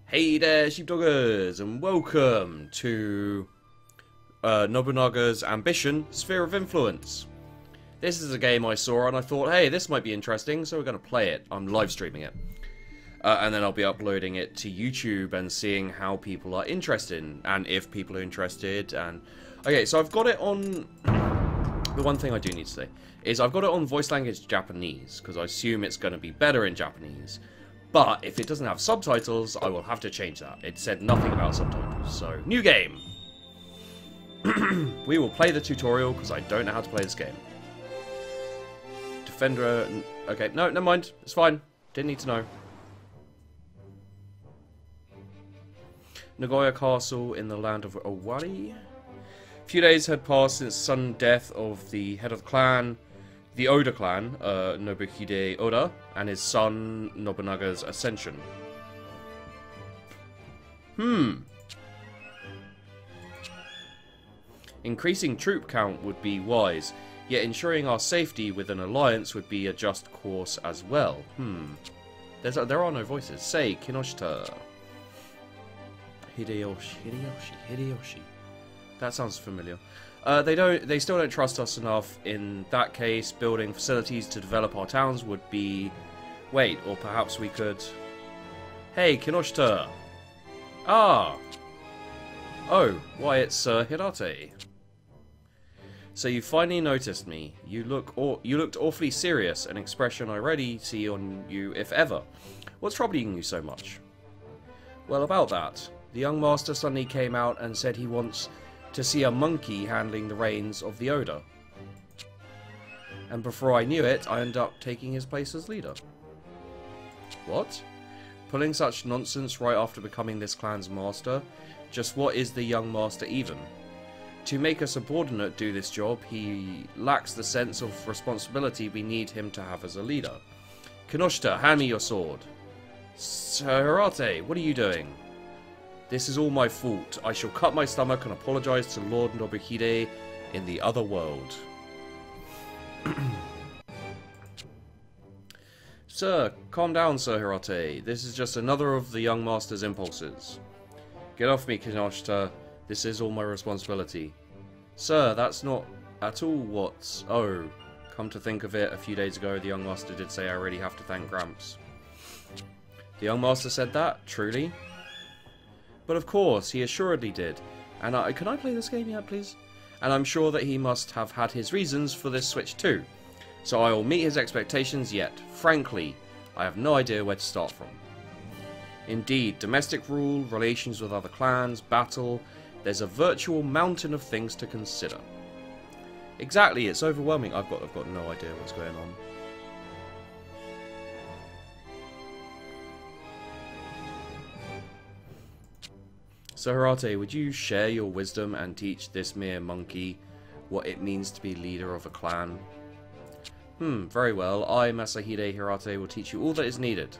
Hey there, sheepdoggers, and welcome to Nobunaga's Ambition, Sphere of Influence. This is a game I saw and I thought, hey, this might be interesting, so we're going to play it. I'm live streaming it. And then I'll be uploading it to YouTube and seeing how people are interested, and if people are interested. And okay, so I've got it on... The one thing I do need to say is I've got it on voice language Japanese, because I assume it's going to be better in Japanese. But if it doesn't have subtitles, I will have to change that. It said nothing about subtitles, so new game. We will play the tutorial because I don't know how to play this game. Defender... Okay, no, never mind. It's fine. Didn't need to know. Nagoya Castle in the land of Owari. A few days had passed since the sudden death of the head of the clan, the Oda clan, Nobunaga Oda, and his son Nobunaga's ascension. Increasing troop count would be wise, yet ensuring our safety with an alliance would be a just course as well. There are no voices. Say, Kinoshita. Hideyoshi. That sounds familiar. They still don't trust us enough. In that case, building facilities to develop our towns would be... Wait, or perhaps we could... Hey, Kinoshita! Ah! Oh, why, it's Hirate. So you finally noticed me. You looked awfully serious, an expression I rarely see on you, if ever. What's troubling you so much? Well, about that. The young master suddenly came out and said he wants to see a monkey handling the reins of the Oda. And before I knew it, I ended up taking his place as leader. What? Pulling such nonsense right after becoming this clan's master? Just what is the young master even? To make a subordinate do this job, he lacks the sense of responsibility we need him to have as a leader. Kinoshita, hand me your sword. Sir Hirate, what are you doing? This is all my fault. I shall cut my stomach and apologize to Lord Nobuhide in the other world. Sir, calm down, Sir Hirate. This is just another of the young master's impulses. Get off me, Kinoshita. This is all my responsibility. Sir, that's not at all what... Oh, come to think of it, a few days ago the young master did say I really have to thank Gramps. The young master said that? Truly? But of course, he assuredly did. And can I play this game yet, please? And I'm sure that he must have had his reasons for this switch too. So I will meet his expectations yet. Frankly, I have no idea where to start from. Indeed, domestic rule, relations with other clans, battle... There's a virtual mountain of things to consider. Exactly, it's overwhelming. I've got no idea what's going on. So Hirate, would you share your wisdom and teach this mere monkey what it means to be leader of a clan? Very well. I, Masahide Hirate, will teach you all that is needed.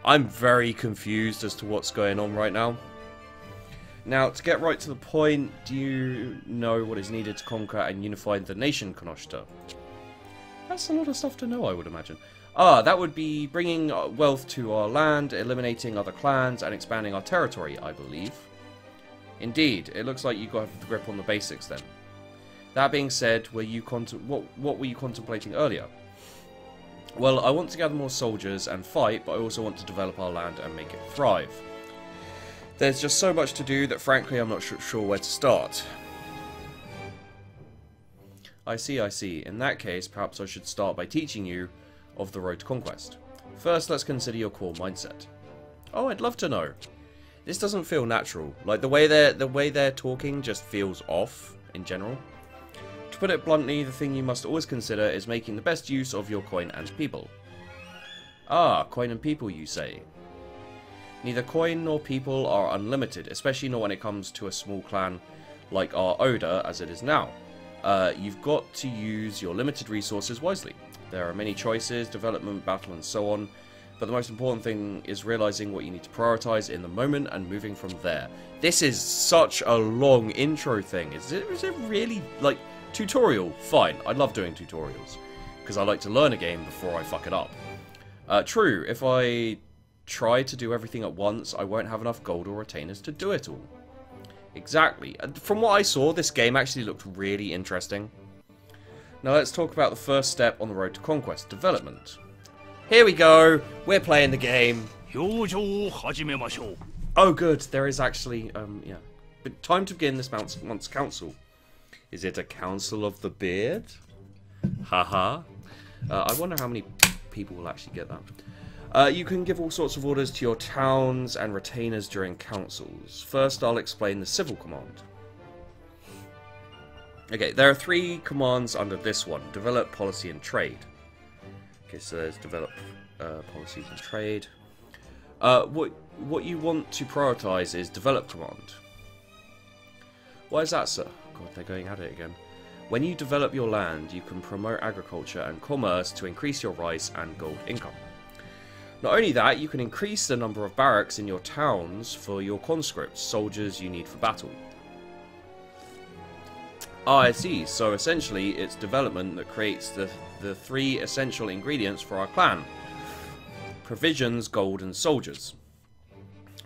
I'm very confused as to what's going on right now. Now, to get right to the point, do you know what is needed to conquer and unify the nation, Kinoshita? That's a lot of stuff to know, I would imagine. That would be bringing wealth to our land, eliminating other clans, and expanding our territory, I believe. Indeed, it looks like you got the grip on the basics then. That being said, what were you contemplating earlier? Well, I want to gather more soldiers and fight, but I also want to develop our land and make it thrive. There's just so much to do that frankly I'm not sure where to start. I see. In that case, perhaps I should start by teaching you of the road to conquest. First, let's consider your core mindset. Oh, I'd love to know. This doesn't feel natural. Like the way they're talking just feels off in general. To put it bluntly, the thing you must always consider is making the best use of your coin and people. Ah, coin and people, you say. Neither coin nor people are unlimited, especially not when it comes to a small clan like our Oda as it is now. You've got to use your limited resources wisely. There are many choices, development, battle and so on, but the most important thing is realizing what you need to prioritize in the moment and moving from there. This is such a long intro thing. Is it really, like, tutorial? Fine, I love doing tutorials, because I like to learn a game before I fuck it up. True, if I try to do everything at once, I won't have enough gold or retainers to do it all. Exactly. From what I saw, this game actually looked really interesting. Now let's talk about the first step on the road to conquest, development. Here we go. We're playing the game. Oh good, there is actually, yeah. But time to begin this month's council. Is it a council of the beard? Haha. I wonder how many people will actually get that. You can give all sorts of orders to your towns and retainers during councils. First, I'll explain the civil command. Okay, there are 3 commands under this one. Develop, policy, and trade. Okay, so there's develop policies and trade. What you want to prioritize is develop command. Why is that, sir? God, they're going at it again. When you develop your land, you can promote agriculture and commerce to increase your rice and gold income. Not only that, you can increase the number of barracks in your towns for your conscripts, soldiers you need for battle. Ah, I see. So essentially, it's development that creates the 3 essential ingredients for our clan. Provisions, gold, and soldiers.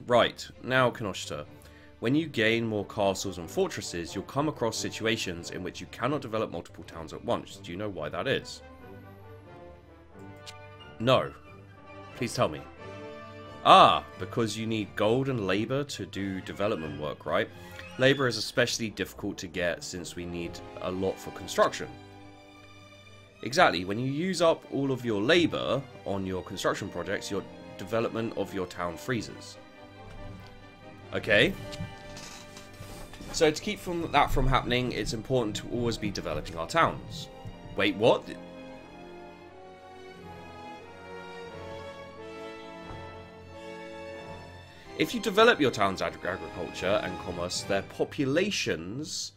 Right, now Kinoshita. When you gain more castles and fortresses, you'll come across situations in which you cannot develop multiple towns at once. Do you know why that is? No. Please tell me. Ah, because you need gold and labor to do development work, right? Labor is especially difficult to get since we need a lot for construction. Exactly, when you use up all of your labor on your construction projects, your development of your town freezes. Okay. So to keep that from happening, it's important to always be developing our towns. Wait, what? If you develop your town's agriculture and commerce, their populations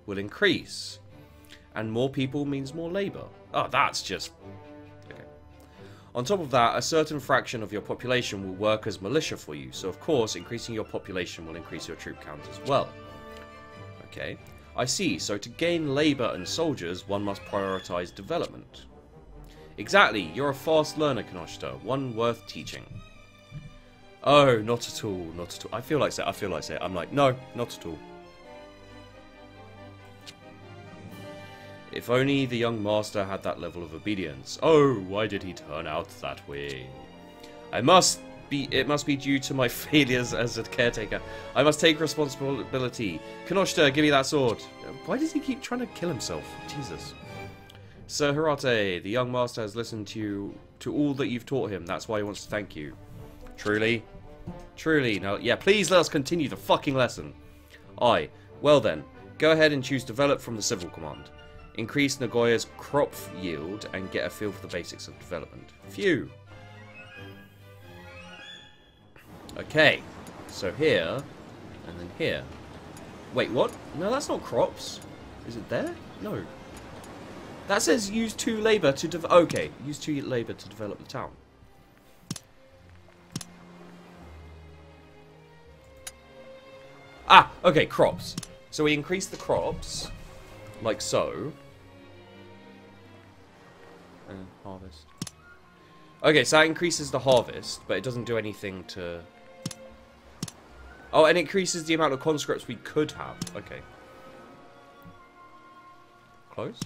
will increase. And more people means more labor. Oh, that's just... okay. On top of that, a certain fraction of your population will work as militia for you. So, of course, increasing your population will increase your troop count as well. Okay. I see. So, to gain labor and soldiers, one must prioritize development. Exactly. You're a fast learner, Kinoshita. One worth teaching. Oh, not at all. Not at all. I feel like say. I'm like, no, not at all. If only the young master had that level of obedience. Oh, why did he turn out that way? It must be due to my failures as a caretaker. I must take responsibility. Kinoshita, give me that sword. Why does he keep trying to kill himself? Jesus. Sir Hirate, the young master has listened to all that you've taught him. That's why he wants to thank you. Truly? Truly. Now, yeah, please let us continue the fucking lesson. Aye. Well then, go ahead and choose develop from the civil command. Increase Nagoya's crop yield and get a feel for the basics of development. Phew. Okay. So here, and then here. Wait, what? No, that's not crops. Is it there? No. That says use 2 labor to develop. Okay, use 2 labor to develop the town. Ah, okay, crops. So we increase the crops, like so. And harvest. Okay, so that increases the harvest, but it doesn't do anything to... Oh, and it increases the amount of conscripts we could have. Okay. Close.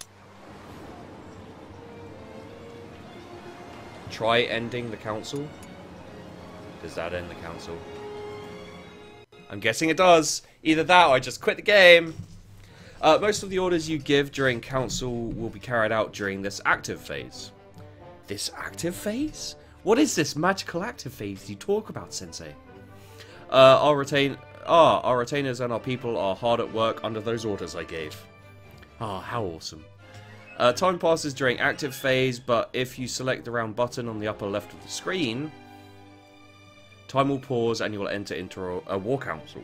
Try ending the council. Does that end the council? I'm guessing it does. Either that or I just quit the game. Most of the orders you give during council will be carried out during this active phase. This active phase? What is this magical active phase you talk about, Sensei? Our retainers and our people are hard at work under those orders I gave. Ah, how awesome. Time passes during active phase, but if you select the round button on the upper left of the screen, time will pause and you will enter into a war council.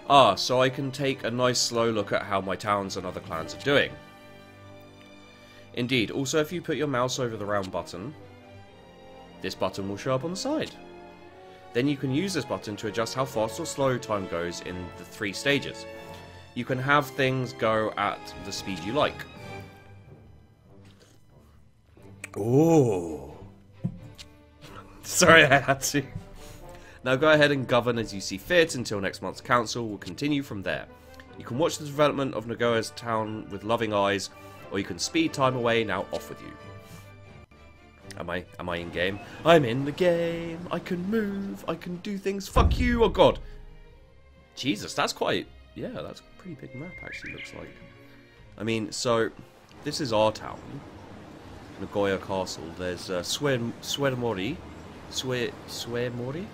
Ah, so I can take a nice slow look at how my towns and other clans are doing. Indeed, also if you put your mouse over the round button, this button will show up on the side. Then you can use this button to adjust how fast or slow time goes in the 3 stages. You can have things go at the speed you like. Oh. Sorry, I had to. Now go ahead and govern as you see fit until next month's council. Will continue from there. You can watch the development of Nagoya's town with loving eyes, or you can speed time away. Now off with you. Am I in game? I'm in the game. I can move. I can do things. Fuck you. Oh god. Jesus, that's quite... Yeah, that's a pretty big map actually, looks like. I mean, so this is our town. Nagoya Castle. There's Suemori. Suemori?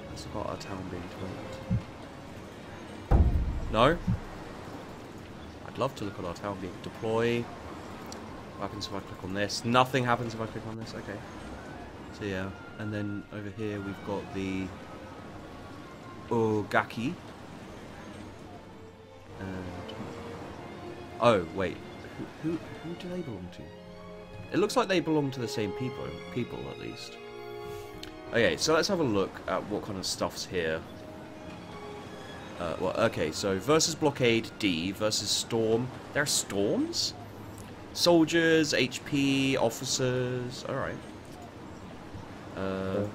That's about our town being developed. No? I'd love to look at our town being deployed. What happens if I click on this? Nothing happens if I click on this. Okay. So yeah, and then over here we've got the Ogaki. And oh wait, who do they belong to? It looks like they belong to the same people at least. Okay, so let's have a look at what kind of stuff's here. Well, okay, so versus blockade D versus storm. There are storms? Soldiers, HP, officers. Alright. I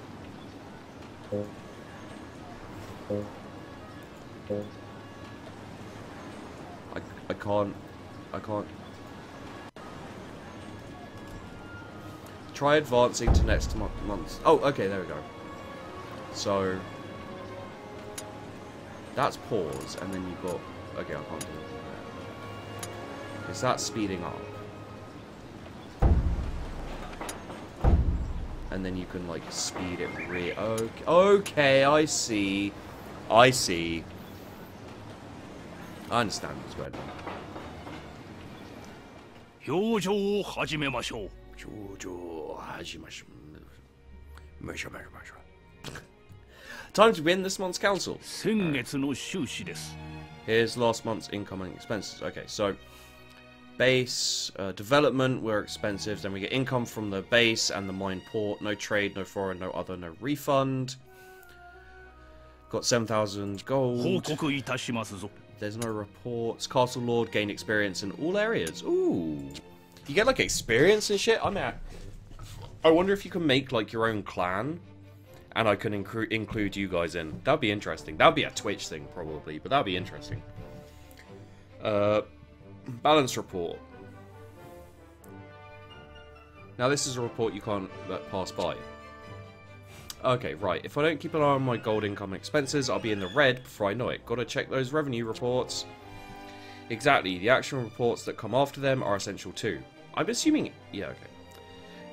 can't. Try advancing to next month. Oh, okay, there we go. So that's pause, and then you've got. Okay, I can't do it. Is that speeding up? And then you can like speed it okay, I see. I understand what's going on. Time to win this month's council. Here's last month's incoming expenses. Okay, so base, development were expensive, then we get income from the base and the mine port. No trade, no foreign, no other, no refund. Got 7,000 gold. There's no reports. Castle Lord gain experience in all areas. Ooh. You get like experience and shit? I wonder if you can make like your own clan and I can include you guys in. That'd be interesting. That'd be a Twitch thing probably, but that'd be interesting. Balance report. Now this is a report you can't let pass by. Okay, right. If I don't keep an eye on my gold income and expenses, I'll be in the red before I know it. Gotta check those revenue reports. Exactly. The action reports that come after them are essential too. I'm assuming... Yeah, okay.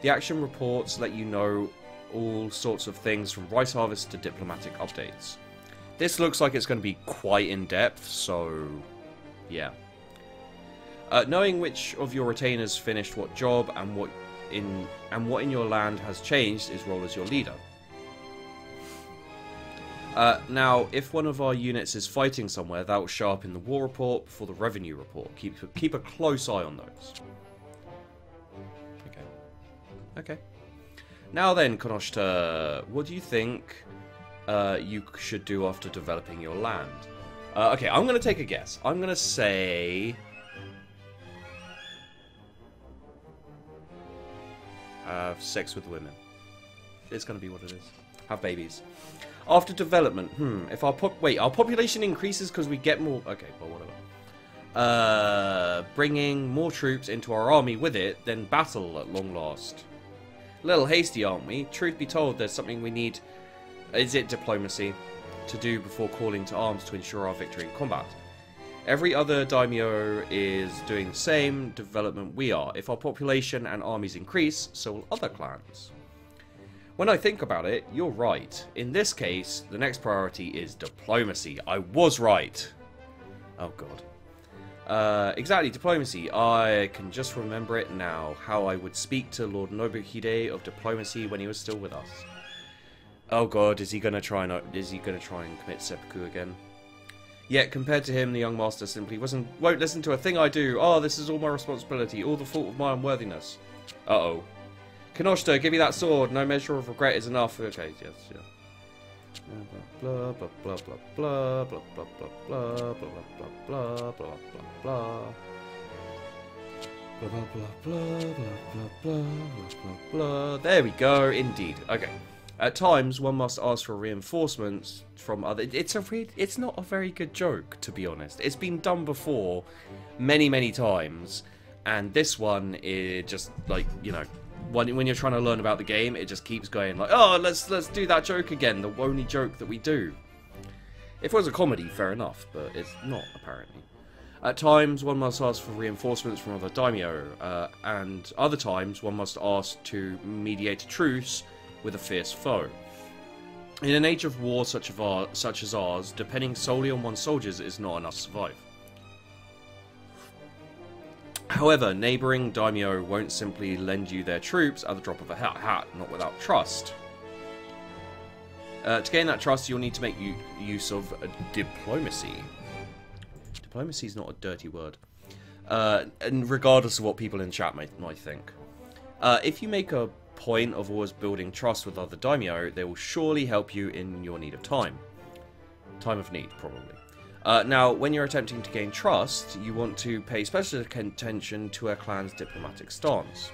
The action reports let you know all sorts of things from rice harvest to diplomatic updates. This looks like it's going to be quite in-depth, so... Yeah. Knowing which of your retainers finished what job and what in your land has changed is role as your leader. Now, if one of our units is fighting somewhere, that will show up in the war report before the revenue report. Keep a close eye on those. Okay. Now then, Konoshita, what do you think you should do after developing your land? Okay, I'm going to take a guess. I'm going to say... have sex with women. It's going to be what it is. Have babies. After development, if our population increases because we get more... Okay, well, whatever. Bringing more troops into our army with it, then battle at long last. A little hasty, aren't we? Truth be told, there's something we need... Is it diplomacy? To do before calling to arms to ensure our victory in combat. Every other daimyo is doing the same development we are. If our population and armies increase, so will other clans. When I think about it, you're right. In this case, the next priority is diplomacy. I was right. Oh god. Exactly, diplomacy. I can just remember it now. How I would speak to Lord Nobuhide of diplomacy when he was still with us. Oh god, is he gonna try and commit seppuku again? Yet, compared to him, the young master simply won't listen to a thing I do. Oh, this is all my responsibility, all the fault of my unworthiness. Uh-oh. Kinoshita, give me that sword. No measure of regret is enough. Okay, yes, yeah. Blah, blah, blah, blah, blah, blah, blah, blah, blah, blah, blah, blah, blah, blah, blah, blah. Blah, blah, blah, blah, blah, blah, blah, blah, blah. There we go, indeed. Okay. At times, one must ask for reinforcements from other... It's not a very good joke, to be honest. It's been done before many, many times. And this one is just, like, you know... When you're trying to learn about the game, it just keeps going like, oh, let's do that joke again, the only joke that we do. If it was a comedy, fair enough, but it's not, apparently. At times, one must ask for reinforcements from other daimyo, and other times, one must ask to mediate a truce with a fierce foe. In an age of war such as ours, depending solely on one's soldiers is not enough to survive. However, neighbouring daimyo won't simply lend you their troops at the drop of a hat, not without trust. To gain that trust, you'll need to make use of diplomacy. Diplomacy is not a dirty word. And regardless of what people in chat might think. If you make a point of always building trust with other daimyo, they will surely help you in your need of time. Time of need, probably. Now, when you're attempting to gain trust, you want to pay special attention to a clan's diplomatic stance.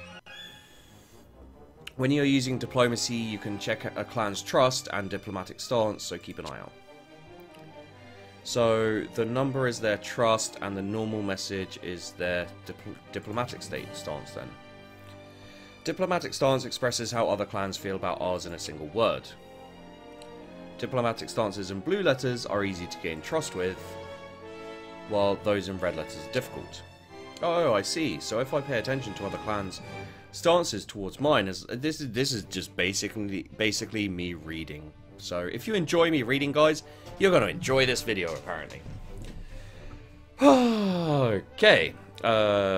When you're using diplomacy, you can check a clan's trust and diplomatic stance, so keep an eye out. So, the number is their trust, and the normal message is their diplomatic stance, then. Diplomatic stance expresses how other clans feel about ours in a single word. Diplomatic stances in blue letters are easy to gain trust with, while those in red letters are difficult. Oh, I see. So if I pay attention to other clans' stances towards mine, this is just basically me reading. So if you enjoy me reading, guys, you're going to enjoy this video, apparently. Okay.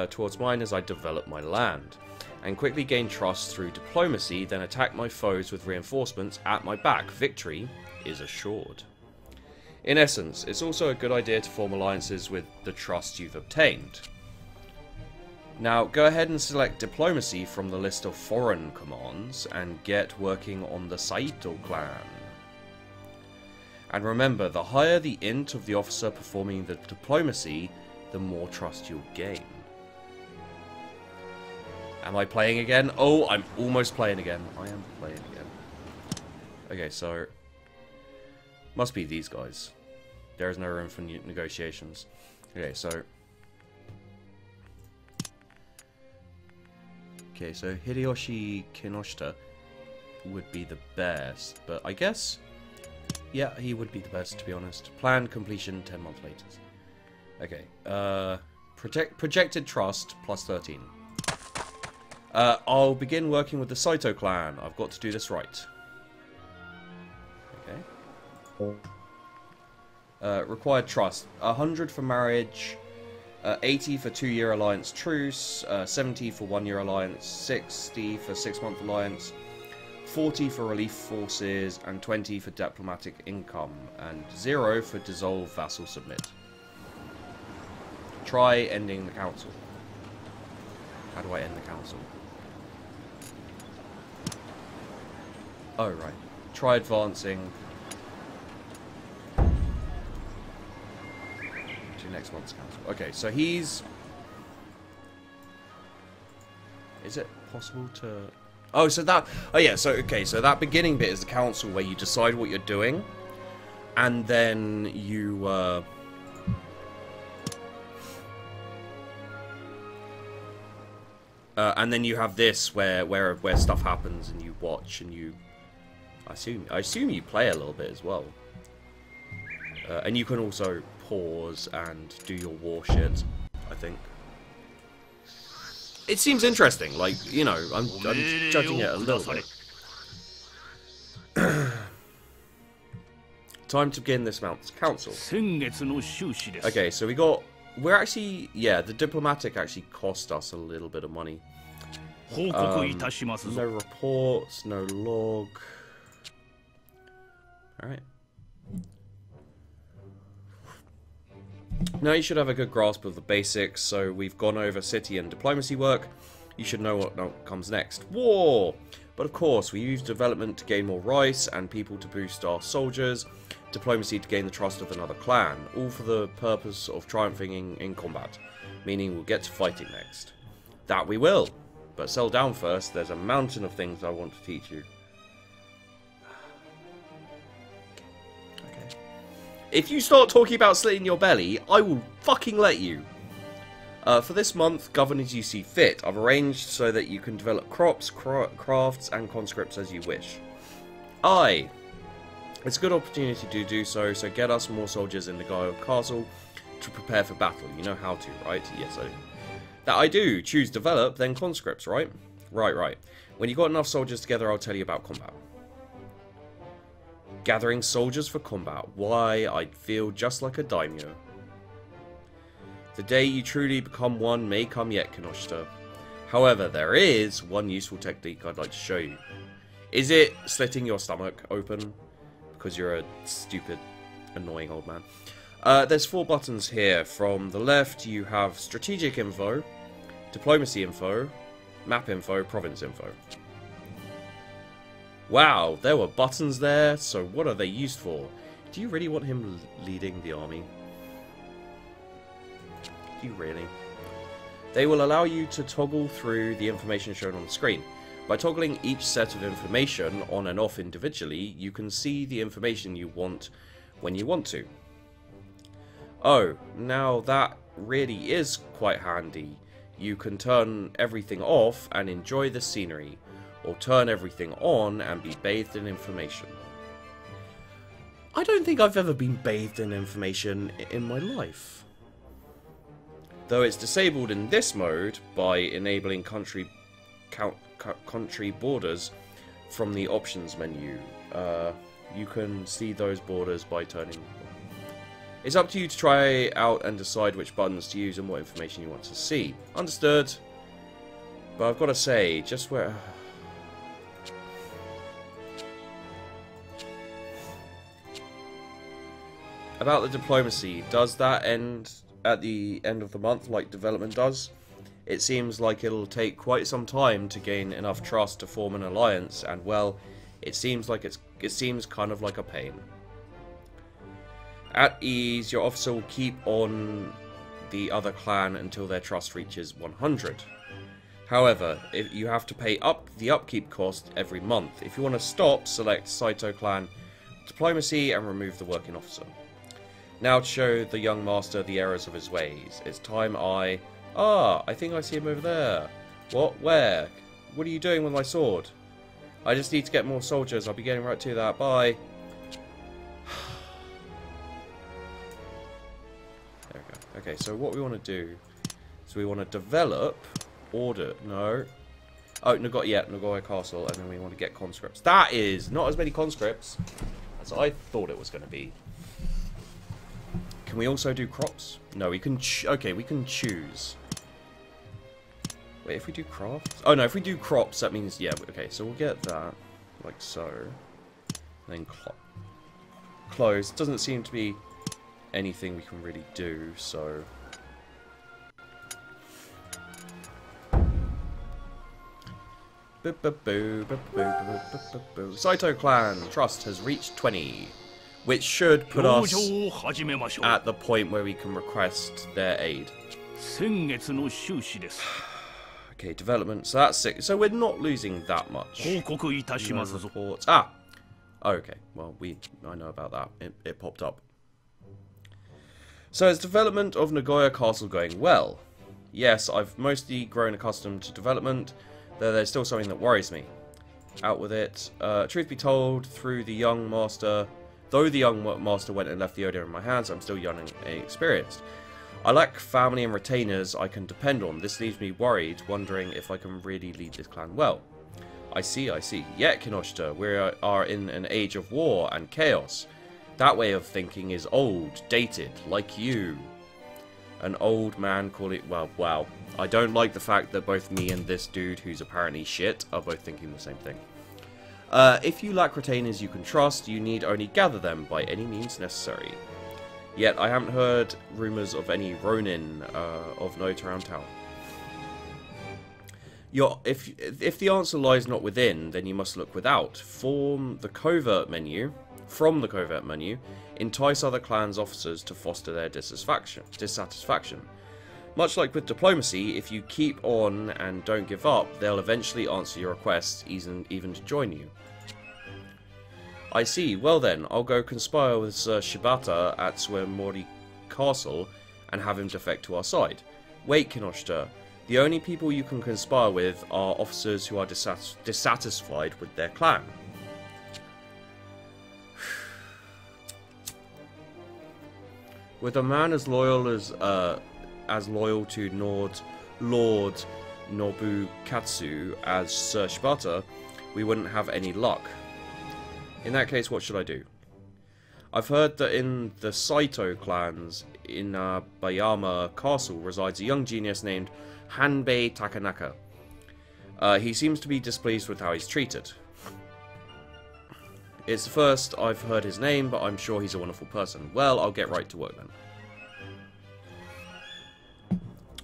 Towards mine as I develop my land, and quickly gain trust through diplomacy, then attack my foes with reinforcements at my back. Victory is assured. In essence, it's also a good idea to form alliances with the trust you've obtained. Now, go ahead and select diplomacy from the list of foreign commands and get working on the Saito clan. And remember, the higher the int of the officer performing the diplomacy, the more trust you'll gain. Am I playing again? Oh, I'm almost playing again. I am playing again. Okay, so... must be these guys. There is no room for negotiations. Okay, so... okay, so Hideyoshi Kinoshita would be the best. But I guess... yeah, he would be the best, to be honest. Planned completion 10 months later. Okay, projected trust plus 13. I'll begin working with the Saito clan. I've got to do this right. Okay. Required trust. 100 for marriage. 80 for 2-year alliance truce. 70 for 1-year alliance. 60 for 6-month alliance. 40 for relief forces. And 20 for diplomatic income. And 0 for dissolve vassal submit. Try ending the council. How do I end the council? Oh, right. Try advancing to next month's council. Okay, so he's... is it possible to... oh, so that... oh, yeah, so, okay, so that beginning bit is the council where you decide what you're doing, and then you, and then you have this where stuff happens and you watch and you... I assume you play a little bit as well. And you can also pause and do your war shit, I think. It seems interesting, like, you know, I'm judging it a little bit. Time to begin this month's council. Okay, so we're actually, yeah, the diplomatic actually cost us a little bit of money. No reports, no log. Alright. Now you should have a good grasp of the basics, so we've gone over city and diplomacy work. You should know what comes next. War! But of course, we use development to gain more rice and people to boost our soldiers, diplomacy to gain the trust of another clan, all for the purpose of triumphing in combat, meaning we'll get to fighting next. That we will. But settle down first. There's a mountain of things I want to teach you. Okay. If you start talking about slitting your belly, I will fucking let you. For this month, govern as you see fit. I've arranged so that you can develop crops, crafts, and conscripts as you wish. It's a good opportunity to do so, so get us more soldiers in the Nagoya Castle to prepare for battle. You know how to, right? Yes, I do. That I do. Choose develop, then conscripts, right? Right. When you've got enough soldiers together, I'll tell you about combat. Gathering soldiers for combat. Why, I'd feel just like a daimyo. The day you truly become one may come yet, Kinoshita. However, there is one useful technique I'd like to show you. Is it slitting your stomach open? Because you're a stupid, annoying old man. There's 4 buttons here. From the left, you have strategic info, diplomacy info, map info, province info. Wow, there were buttons there, so what are they used for? Do you really want him leading the army? Do you really? They will allow you to toggle through the information shown on the screen. By toggling each set of information on and off individually, you can see the information you want when you want to. Oh, now that really is quite handy. You can turn everything off and enjoy the scenery, or turn everything on and be bathed in information. I don't think I've ever been bathed in information in my life. Though it's disabled in this mode by enabling country borders from the options menu. You can see those borders by turning. It's up to you to try out and decide which buttons to use and what information you want to see. Understood. But I've got to say, just where... About the diplomacy, does that end at the end of the month like development does? It seems like it'll take quite some time to gain enough trust to form an alliance, and well, it seems kind of like a pain. At ease, your officer will keep on the other clan until their trust reaches 100. However, you have to pay the upkeep cost every month. If you want to stop, select Saito clan diplomacy and remove the working officer. Now to show the young master the errors of his ways. It's time I think I see him over there. What? Where? What are you doing with my sword? I just need to get more soldiers. I'll be getting right to that. Bye. There we go. Okay, so what we want to do is we want to develop order. No. Oh, Nagoya Castle, and then we want to get conscripts. That is not as many conscripts as I thought it was going to be. Can we also do crops? No, we can. Okay, we can choose. Wait, if we do crafts? Oh no, if we do crops, that means okay. So we'll get that like so. Then close. Doesn't seem to be anything we can really do. So. Saito clan trust has reached 20. Which should put us at the point where we can request their aid. Okay, development. So that's 6. So we're not losing that much. Reports. Ah! Okay, well, I know about that. It popped up. So is development of Nagoya Castle going well? Yes, I've mostly grown accustomed to development, though there's still something that worries me. Out with it. Truth be told, though the young master went and left the Oda in my hands, I'm still young and inexperienced. I lack family and retainers I can depend on. This leaves me worried, wondering if I can really lead this clan well. I see. Yet, Kinoshita, we are in an age of war and chaos. That way of thinking is old, dated, like you. An old man called it... Well, wow. I don't like the fact that both me and this dude, who's apparently shit, are both thinking the same thing. If you lack retainers you can trust, you need only gather them by any means necessary. Yet I haven't heard rumours of any Ronin of note around town. If the answer lies not within, then you must look without. From the covert menu, entice other clans' officers to foster their dissatisfaction. Much like with diplomacy, if you keep on and don't give up, they'll eventually answer your requests, even to join you. I see. Well then, I'll go conspire with Sir Shibata at Suemori Castle and have him defect to our side. Wait, Kinoshita. The only people you can conspire with are officers who are dissatisfied with their clan. With a man as loyal to Lord Nobukatsu as Sir Shibata, we wouldn't have any luck. In that case, what should I do? I've heard that in the Saito clans in Bayama Castle resides a young genius named Hanbei Takanaka. He seems to be displeased with how he's treated. It's the first I've heard his name, but I'm sure he's a wonderful person. Well, I'll get right to work then.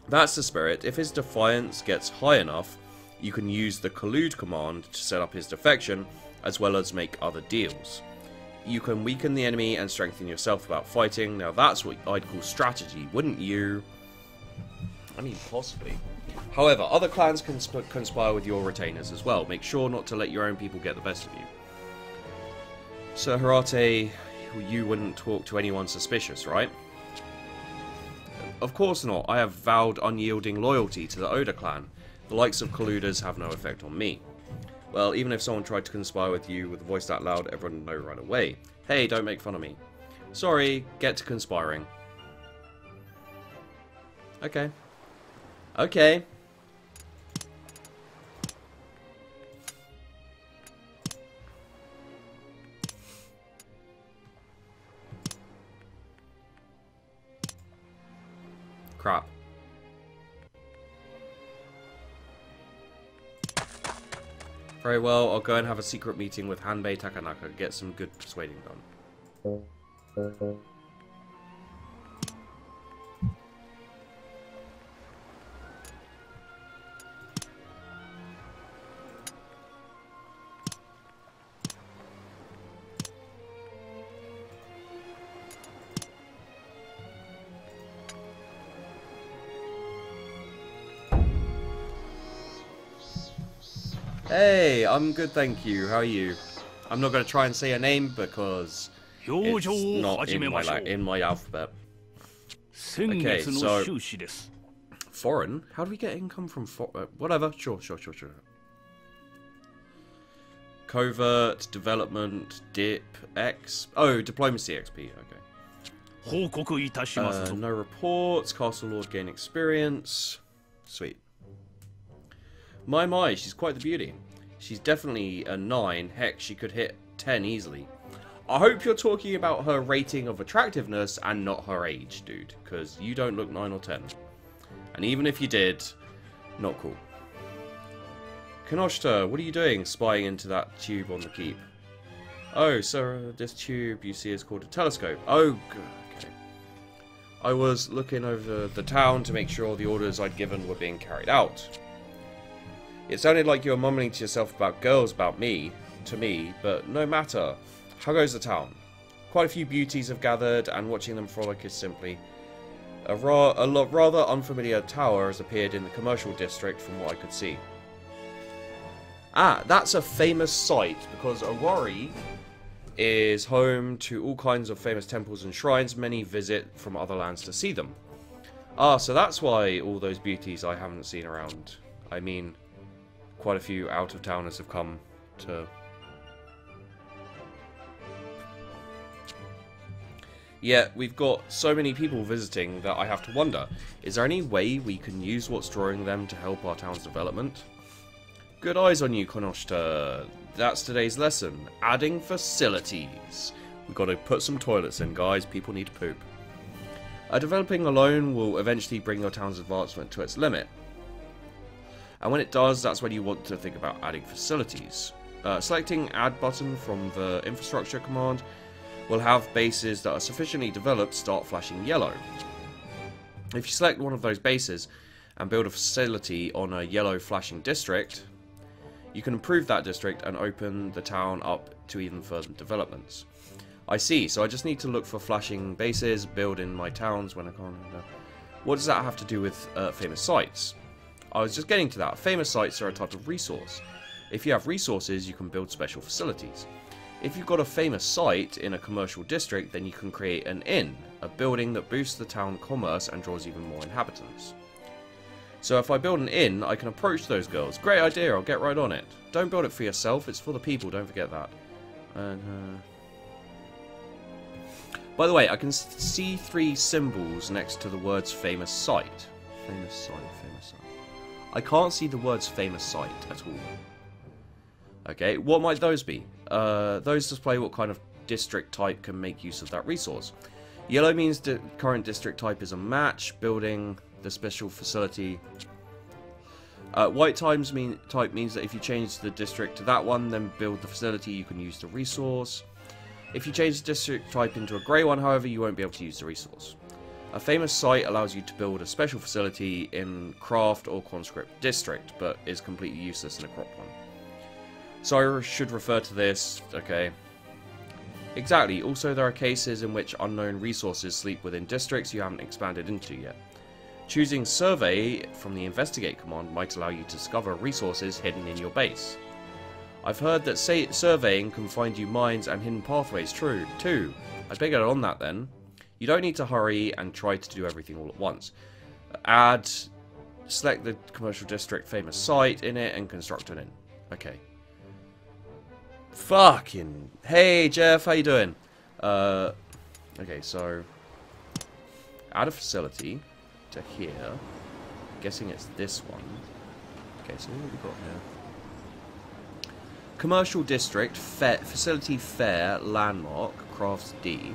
That's the spirit. If his defiance gets high enough, you can use the collude command to set up his defection, as well as make other deals. You can weaken the enemy and strengthen yourself without fighting. Now that's what I'd call strategy, wouldn't you? I mean, possibly. However, other clans can conspire with your retainers as well. Make sure not to let your own people get the best of you. Sir Hirate, you wouldn't talk to anyone suspicious, right? Of course not. I have vowed unyielding loyalty to the Oda clan. The likes of colluders have no effect on me. Well, even if someone tried to conspire with you with a voice that loud, everyone would know right away. Hey, don't make fun of me. Sorry, get to conspiring. Okay. Okay. Crap. Very well, I'll go and have a secret meeting with Hanbei Takanaka, get some good persuading done. Hey, I'm good, thank you. How are you? I'm not going to try and say a name because it's not in my alphabet. Okay, so foreign? How do we get income from whatever? Sure. Covert, development, dip, X. Oh, diplomacy XP. Okay. No reports. Castle Lord gain experience. Sweet. My, she's quite the beauty. She's definitely a 9. Heck, she could hit 10 easily. I hope you're talking about her rating of attractiveness and not her age, dude. Because you don't look 9 or 10. And even if you did, not cool. Kinoshita, what are you doing spying into that tube on the keep? Oh, so this tube you see is called a telescope. Oh, good. Okay. I was looking over the town to make sure the orders I'd given were being carried out. It sounded like you were mumbling to yourself about girls to me, but no matter. How goes the town? Quite a few beauties have gathered, and watching them frolic is simply... A rather unfamiliar tower has appeared in the commercial district from what I could see. Ah, that's a famous site, because Owari is home to all kinds of famous temples and shrines. Many visit from other lands to see them. Ah, so that's why all those beauties I haven't seen around. I mean... Quite a few out-of-towners have come to... Yeah, we've got so many people visiting that I have to wonder, is there any way we can use what's drawing them to help our town's development? Good eyes on you, Kinoshita. That's today's lesson. Adding facilities. We've got to put some toilets in, guys. People need to poop. Developing alone will eventually bring your town's advancement to its limit. And when it does, that's when you want to think about adding facilities. Selecting Add button from the infrastructure command will have bases that are sufficiently developed start flashing yellow. If you select one of those bases and build a facility on a yellow flashing district, you can improve that district and open the town up to even further developments. I see, so I just need to look for flashing bases, build in my towns when I can't... What does that have to do with famous sites? I was just getting to that. Famous sites are a type of resource. If you have resources, you can build special facilities. If you've got a famous site in a commercial district, then you can create an inn, a building that boosts the town commerce and draws even more inhabitants. So if I build an inn, I can approach those girls. Great idea, I'll get right on it. Don't build it for yourself, it's for the people, don't forget that. And, by the way, I can see 3 symbols next to the words famous site. Famous site, famous site. I can't see the words famous site at all. Okay, what might those be? Those display what kind of district type can make use of that resource. Yellow means the current district type is a match, building the special facility. White type means that if you change the district to that one, then build the facility, you can use the resource. If you change the district type into a grey one, however, you won't be able to use the resource. A famous site allows you to build a special facility in craft or conscript district, but is completely useless in a cropped one. So I should refer to this, okay. Exactly, also there are cases in which unknown resources sleep within districts you haven't expanded into yet. Choosing Survey from the Investigate command might allow you to discover resources hidden in your base. I've heard that surveying can find you mines and hidden pathways too. I'd better get on that then. You don't need to hurry and try to do everything all at once. Select the commercial district famous site in it and construct an inn. Okay. Fucking... Hey Jeff, how you doing? Okay, so... Add a facility to here. I'm guessing it's this one. Okay, so what have we got here? Commercial district, facility fair, landmark, crafts D.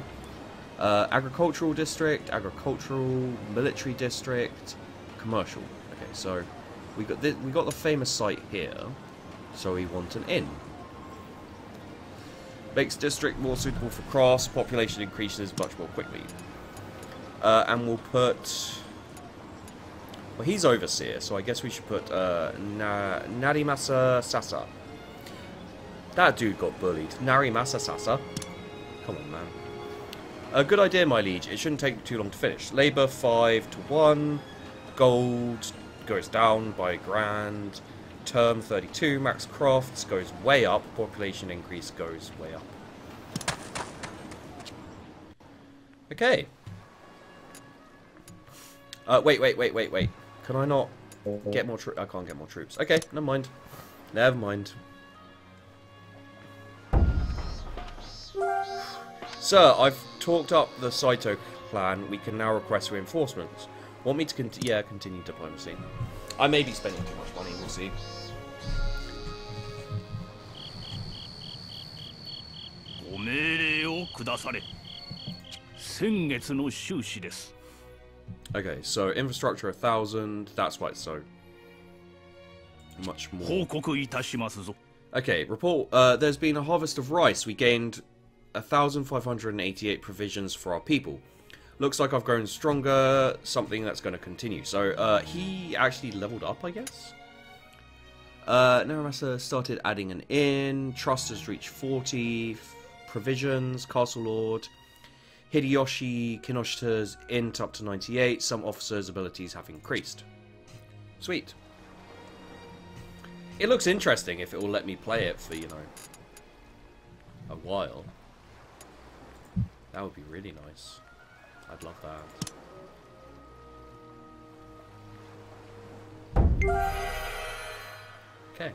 Agricultural district, agricultural, military district, commercial. Okay, so we got the famous site here, so we want an inn. Makes district more suitable for crafts, population increases much more quickly. And we'll put... Well, he's overseer, so I guess we should put Narimasa Sasa. That dude got bullied. Narimasa Sasa. Come on, man. Good idea, my liege. It shouldn't take too long to finish. Labour 5 to 1. Gold goes down by a grand. Term 32. Max crafts goes way up. Population increase goes way up. Okay. Wait. Can I not get more troops? I can't get more troops. Okay, never mind. Never mind. Sir, I've talked up the Saito plan. We can now request reinforcements. Want me to continue diplomacy? I may be spending too much money, we'll see. Okay, so infrastructure 1,000. That's why it's so much more. Okay, report. There's been a harvest of rice. We gained 1,588 provisions for our people. Looks like I've grown stronger, something that's going to continue. So, he actually leveled up, I guess? Narimasa started adding an inn, trust has reached 40, provisions, castle lord, Hideyoshi Kinoshita's int up to 98, some officers' abilities have increased. Sweet. It looks interesting if it will let me play it for, you know, a while. That would be really nice. I'd love that. Okay.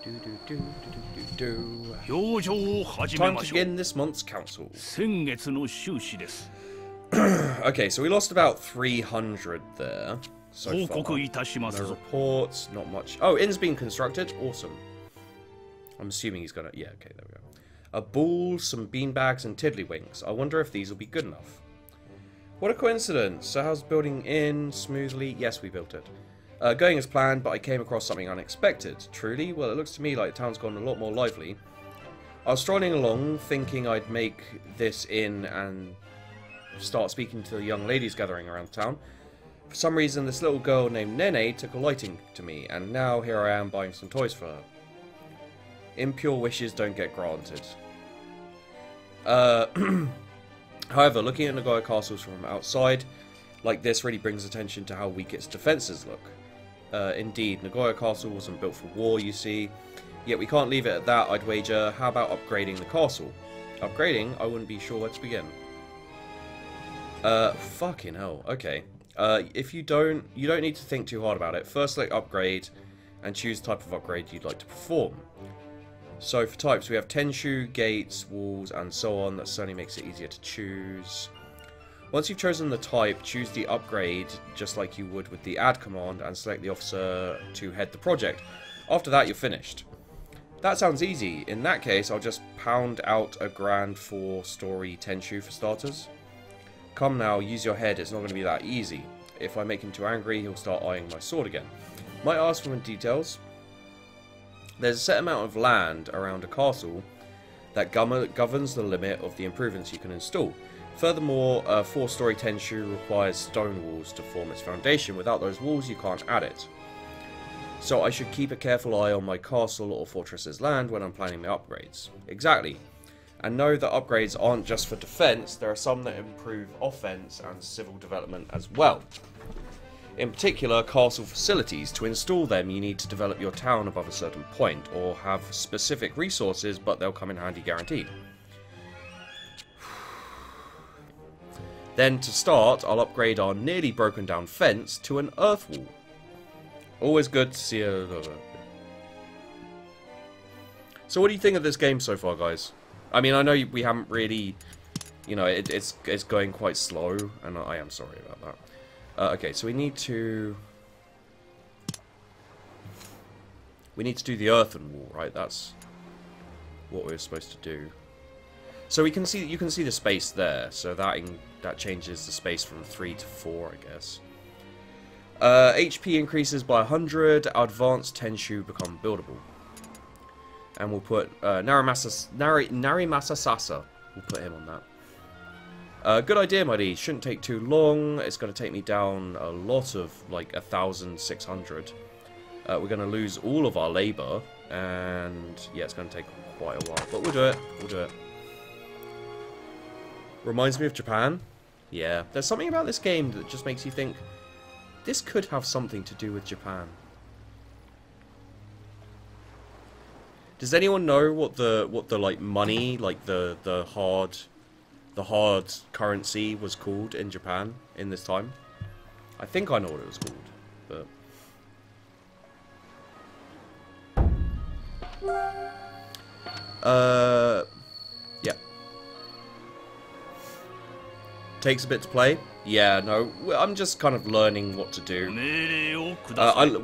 Time to begin this month's council. Okay, so we lost about 300 there so far. No reports, not much. Oh, inn's been constructed. Awesome. I'm assuming he's gonna... Yeah, okay, there we go. A ball, some beanbags, and tiddlywinks. I wonder if these will be good enough. What a coincidence. So how's building in smoothly? Yes, we built it. Going as planned, but I came across something unexpected. Truly? Well, it looks to me like the town's gone a lot more lively. I was strolling along, thinking I'd make this inn and start speaking to the young ladies gathering around town. For some reason, this little girl named Nene took a liking to me, and now here I am buying some toys for her. Impure wishes don't get granted. However, looking at Nagoya castles from outside, like this, really brings attention to how weak its defences look. Indeed, Nagoya Castle wasn't built for war, you see. Yet we can't leave it at that, I'd wager. How about upgrading the castle? Upgrading? I wouldn't be sure where to begin. Fucking hell. Okay. If you don't need to think too hard about it. First, select upgrade, and choose the type of upgrade you'd like to perform. So for types, we have Tenshu, gates, walls, and so on. That certainly makes it easier to choose. Once you've chosen the type, choose the upgrade, just like you would with the add command, and select the officer to head the project. After that, you're finished. That sounds easy. In that case, I'll just pound out a grand 4-story Tenshu for starters. Come now, use your head, it's not going to be that easy. If I make him too angry, he'll start eyeing my sword again. Might ask for more details. There's a set amount of land around a castle that governs the limit of the improvements you can install. Furthermore, a 4-story Tenshu requires stone walls to form its foundation. Without those walls, you can't add it. So I should keep a careful eye on my castle or fortress's land when I'm planning my upgrades. Exactly. And know that upgrades aren't just for defense, there are some that improve offense and civil development as well. In particular, castle facilities. To install them, you need to develop your town above a certain point, or have specific resources, but they'll come in handy guaranteed. Then, to start, I'll upgrade our nearly broken down fence to an earth wall. Always good to see a... So what do you think of this game so far, guys? I mean, I know we haven't really... You know, it's going quite slow, and I am sorry about that. Okay, so we need to... We need to do the earthen wall, right? That's what we're supposed to do. So we can see, you can see the space there, so that changes the space from 3 to 4, I guess. HP increases by 100, advanced Tenshu become buildable. And we'll put Narimasa Sasa, we'll put him on that. Good idea, my liege, shouldn't take too long, it's going to take me down a lot of, like, 1,600. We're going to lose all of our labour, and yeah, it's going to take quite a while, but we'll do it, we'll do it. Reminds me of Japan. Yeah, there's something about this game that just makes you think this could have something to do with Japan. Does anyone know what the like money, like the hard currency was called in Japan in this time? I think I know what it was called, but yeah. Takes a bit to play. Yeah, no, I'm just kind of learning what to do.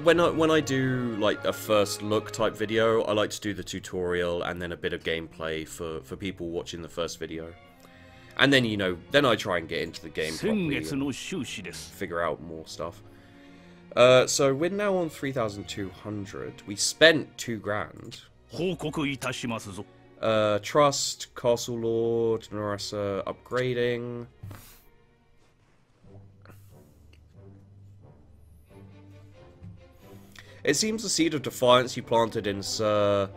When I do like a first look type video, I like to do the tutorial and then a bit of gameplay for people watching the first video. And then, you know, then I try and get into the game properly and figure out more stuff. So we're now on 3,200. We spent 2 grand. Trust, Castle Lord, Narasa upgrading. It seems the seed of defiance you planted in Sir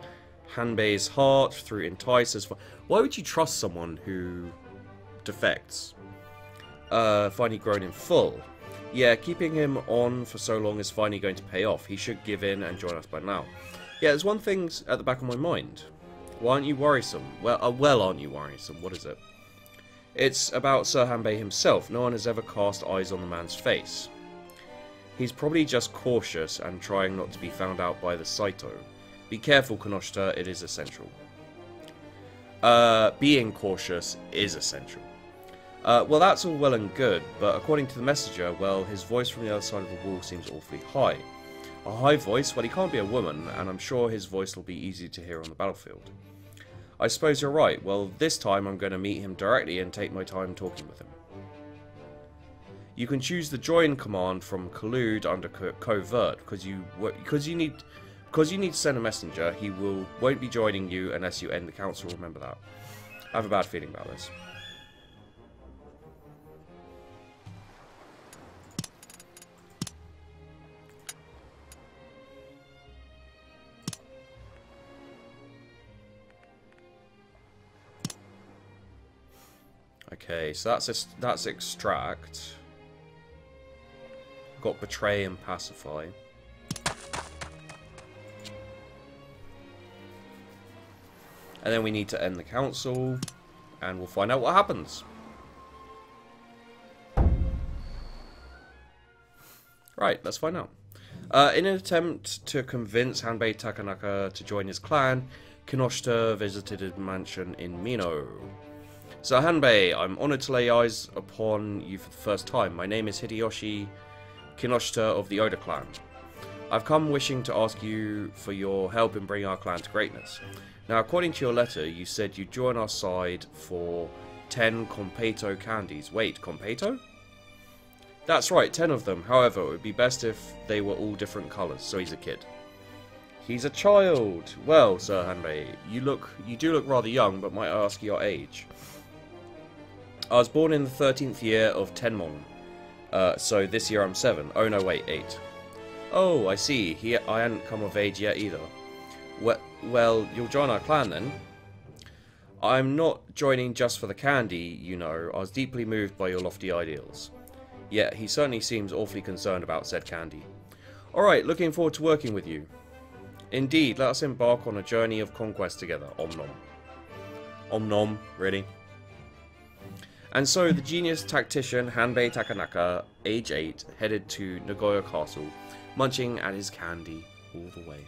Hanbei's heart through entice as far. Why would you trust someone who defects? Finally grown in full. Yeah, keeping him on for so long is finally going to pay off. He should give in and join us by now. Yeah, there's one thing at the back of my mind. Why aren't you worrisome? Well, aren't you worrisome? What is it? It's about Sir Hanbei himself. No one has ever cast eyes on the man's face. He's probably just cautious and trying not to be found out by the Saito. Be careful, Kinoshita, it is essential. Being cautious is essential. Well, that's all well and good, but according to the messenger, well, his voice from the other side of the wall seems awfully high. A high voice? Well, he can't be a woman, and I'm sure his voice will be easy to hear on the battlefield. I suppose you're right. Well, this time I'm going to meet him directly and take my time talking with him. You can choose the join command from collude under covert because you need to send a messenger. He won't be joining you unless you end the council. Remember that. I have a bad feeling about this. Okay, so that's extract. Got betray and pacify. And then we need to end the council, and we'll find out what happens. Right, let's find out. In an attempt to convince Hanbei Takanaka to join his clan, Kinoshita visited his mansion in Mino. So Hanbei, I'm honoured to lay eyes upon you for the first time. My name is Hideyoshi Kinoshita of the Oda clan. I've come wishing to ask you for your help in bringing our clan to greatness. Now, according to your letter, you said you'd join our side for 10 Kompeito candies. Wait, Kompeito? That's right, 10 of them. However, it would be best if they were all different colours, so he's a kid. He's a child! Well, Sir Hanbei, you do look rather young, but might I ask your age? I was born in the 13th year of Tenmon. So this year I'm 7. Oh no, wait, 8. Oh, I see. I hadn't come of age yet either. Well, you'll join our clan then. I'm not joining just for the candy, you know. I was deeply moved by your lofty ideals. Yet, he certainly seems awfully concerned about said candy. Alright, looking forward to working with you. Indeed, let us embark on a journey of conquest together. Om nom. Om nom, really? And so, the genius tactician Hanbei Takanaka, age 8, headed to Nagoya Castle, munching at his candy all the way.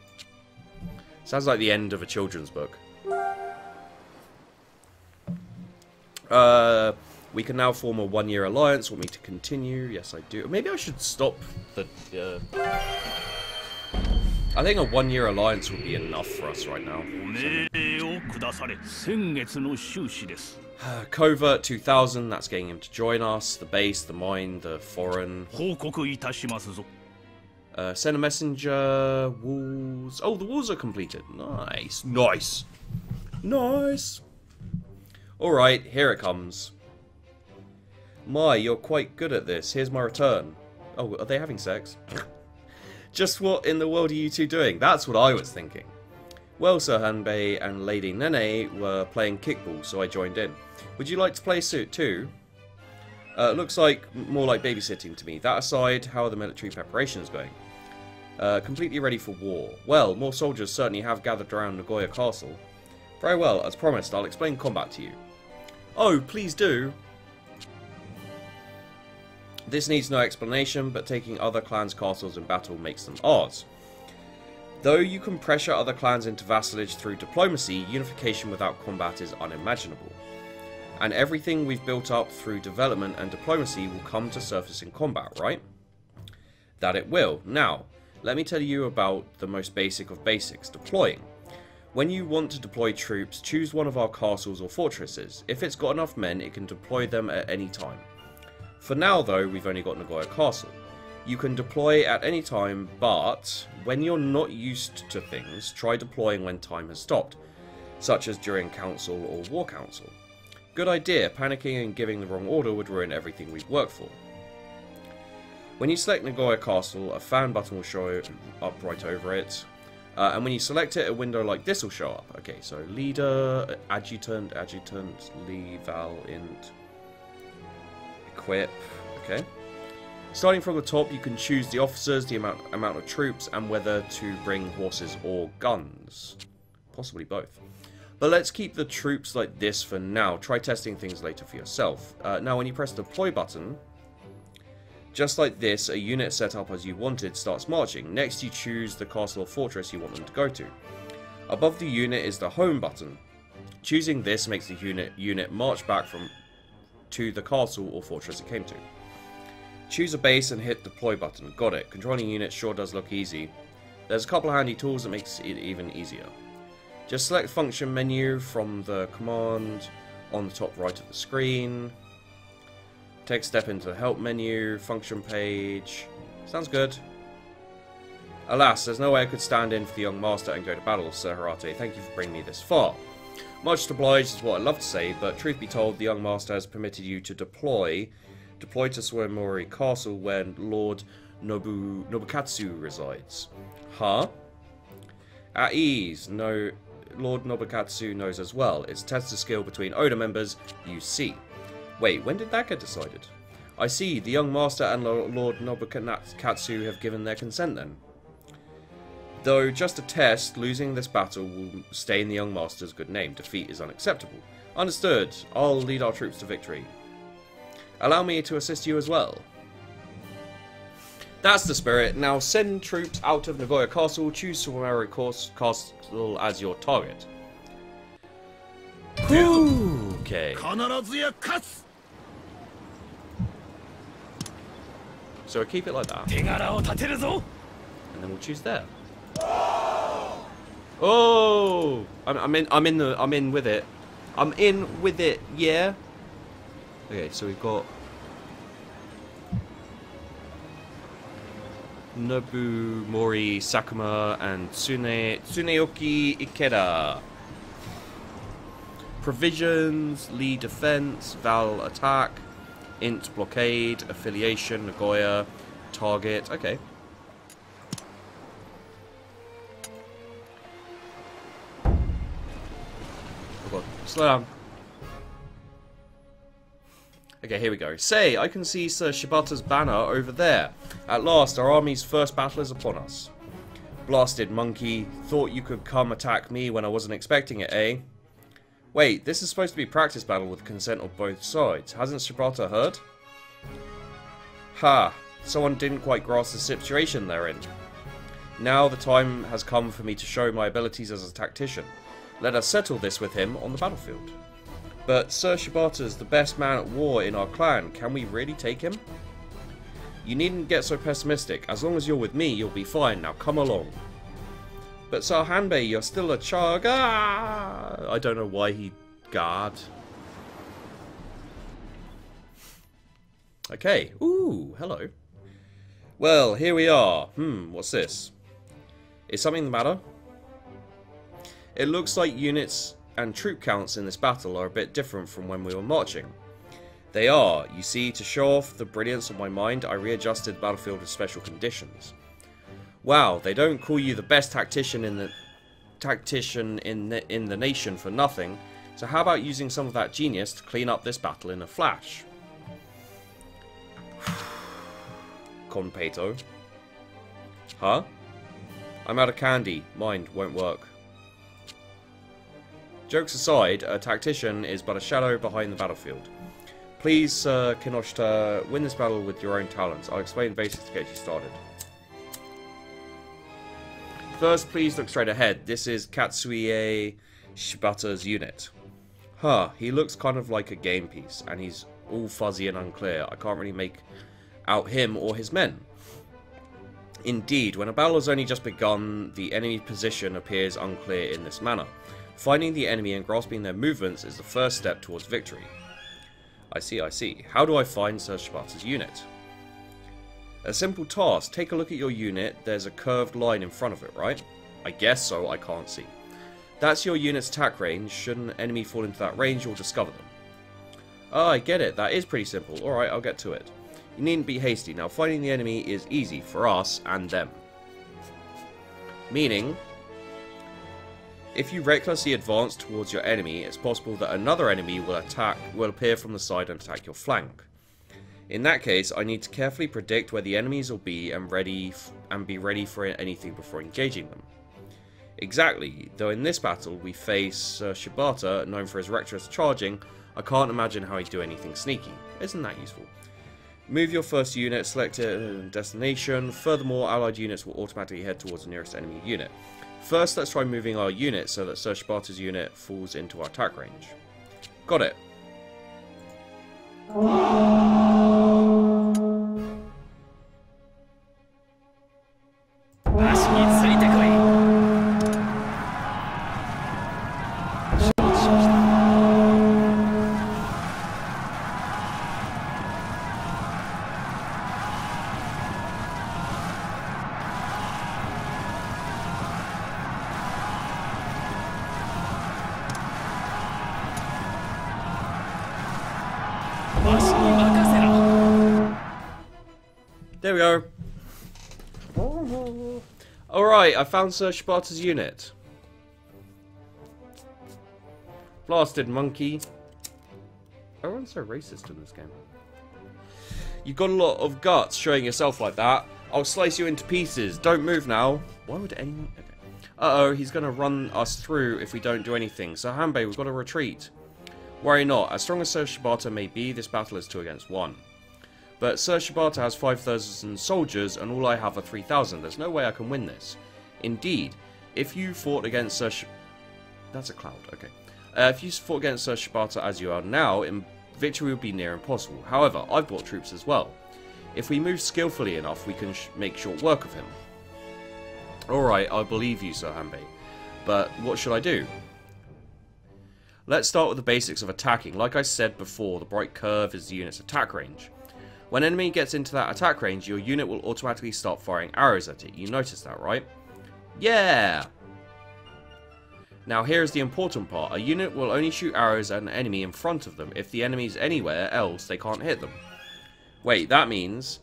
Sounds like the end of a children's book. We can now form a 1-year alliance. Want me to continue? Yes, I do. Maybe I should stop the... I think a 1-year alliance would be enough for us right now. Covert 2000, that's getting him to join us. The base, the mine, the foreign. Send a messenger. Walls. Oh, the walls are completed. Nice. Nice. Nice. Alright, here it comes. My, you're quite good at this. Here's my return. Oh, are they having sex? Just what in the world are you two doing? That's what I was thinking. Well, Sir Hanbei and Lady Nene were playing kickball, so I joined in. Would you like to play suit too? Looks like more like babysitting to me. That aside, how are the military preparations going? Completely ready for war. Well, more soldiers certainly have gathered around Nagoya Castle. Very well, as promised, I'll explain combat to you. Oh, please do. This needs no explanation, but taking other clans' castles in battle makes them ours. Though you can pressure other clans into vassalage through diplomacy, unification without combat is unimaginable. And everything we've built up through development and diplomacy will come to surface in combat, right? That it will. Now, let me tell you about the most basic of basics, deploying. When you want to deploy troops, choose one of our castles or fortresses. If it's got enough men, it can deploy them at any time. For now, though, we've only got Nagoya Castle. You can deploy at any time, but when you're not used to things, try deploying when time has stopped, such as during council or war council. Good idea, panicking and giving the wrong order would ruin everything we've worked for. When you select Nagoya Castle, a fan button will show up right over it. And when you select it, a window like this will show up. Okay, so leader, adjutant, leval, int, equip, okay. Starting from the top, you can choose the officers, the amount of troops, and whether to bring horses or guns. Possibly both. But let's keep the troops like this for now. Try testing things later for yourself. Now, when you press the deploy button, just like this, a unit set up as you wanted starts marching. Next, you choose the castle or fortress you want them to go to. Above the unit is the home button. Choosing this makes the unit march back to the castle or fortress it came to. Choose a base and hit deploy button. Got it. Controlling units sure does look easy. There's a couple of handy tools that makes it even easier. Just select function menu from the command on the top right of the screen. Take a step into the help menu, function page. Sounds good. Alas, there's no way I could stand in for the young master and go to battle, Sir Harate. Thank you for bringing me this far. Much obliged is what I'd love to say, but truth be told, the young master has permitted you to deploy to Suemori Castle where Lord Nobukatsu resides. Huh? At ease. No, Lord Nobukatsu knows as well. It's test of skill between Oda members, you see. Wait, when did that get decided? I see, the young master and Lord Nobukatsu have given their consent then. Though just a test, losing this battle will stain the young master's good name. Defeat is unacceptable. Understood. I'll lead our troops to victory. Allow me to assist you as well. That's the spirit. Now send troops out of Nagoya Castle. Choose Sumari Castle as your target. Okay. So we'll keep it like that. And then we'll choose there. Oh! I'm in with it. I'm in with it, yeah. Okay, so we've got Nobu, Mori, Sakuma, and Tsuneoki Ikeda. Provisions, Lee defense, Val attack, Int blockade, affiliation, Nagoya, target. Okay. Oh god, slow down. Okay, here we go. Say, I can see Sir Shibata's banner over there. At last, our army's first battle is upon us. Blasted monkey, thought you could come attack me when I wasn't expecting it, eh? Wait, this is supposed to be practice battle with consent of both sides. Hasn't Shibata heard? Ha, someone didn't quite grasp the situation they're in. Now the time has come for me to show my abilities as a tactician. Let us settle this with him on the battlefield. But Sir Shibata's the best man at war in our clan. Can we really take him? You needn't get so pessimistic. As long as you're with me, you'll be fine. Now come along. But Sir Hanbei, you're still a child. Ah! I don't know why he guard. Okay. Ooh, hello. Well, here we are. What's this? Is something the matter? It looks like units and troop counts in this battle are a bit different from when we were marching. They are. You see, to show off the brilliance of my mind, I readjusted the battlefield with special conditions. Wow, they don't call you the best tactician in the nation for nothing. So how about using some of that genius to clean up this battle in a flash? Konpeito. Huh? I'm out of candy. Mind won't work. Jokes aside, a tactician is but a shadow behind the battlefield. Please, Kinoshita, win this battle with your own talents. I'll explain the basics to get you started. First, please look straight ahead. This is Katsuie Shibata's unit. Huh, he looks kind of like a game piece, and he's all fuzzy and unclear. I can't really make out him or his men. Indeed, when a battle has only just begun, the enemy position appears unclear in this manner. Finding the enemy and grasping their movements is the first step towards victory. I see, I see. How do I find Sir Shibata's unit? A simple task. Take a look at your unit. There's a curved line in front of it, right? I guess so, I can't see. That's your unit's attack range. Should an enemy fall into that range, you'll discover them. Ah, I get it. That is pretty simple. Alright, I'll get to it. You needn't be hasty. Now, finding the enemy is easy for us and them. Meaning, if you recklessly advance towards your enemy, it's possible that another enemy will appear from the side and attack your flank. In that case, I need to carefully predict where the enemies will be and be ready for anything before engaging them. Exactly, though in this battle we face Shibata, known for his reckless charging. I can't imagine how he'd do anything sneaky. Isn't that useful? Move your first unit, select a destination. Furthermore, allied units will automatically head towards the nearest enemy unit. First, let's try moving our unit so that Sir Shibata's unit falls into our attack range. Got it. There we go. Alright, I found Sir Shibata's unit. Blasted monkey. everyone's so racist in this game. You've got a lot of guts showing yourself like that. I'll slice you into pieces. Don't move now. Why would anyone... Okay. Uh-oh, he's going to run us through if we don't do anything. So, Hanbei, we've got to retreat. Worry not. As strong as Sir Shibata may be, this battle is 2 against 1. But Sir Shibata has 5,000 soldiers, and all I have are 3,000. There's no way I can win this. Indeed, if you fought against Sir That's a cloud, okay. If you fought against Sir Shibata as you are now, victory would be near impossible. However, I've brought troops as well. If we move skillfully enough, we can make short work of him. Alright, I believe you, Sir Hanbei. But what should I do? Let's start with the basics of attacking. Like I said before, the bright curve is the unit's attack range. When an enemy gets into that attack range, your unit will automatically start firing arrows at it. You noticed that, right? Yeah! Now here's the important part. A unit will only shoot arrows at an enemy in front of them. If the enemy's anywhere else, they can't hit them. Wait, that means...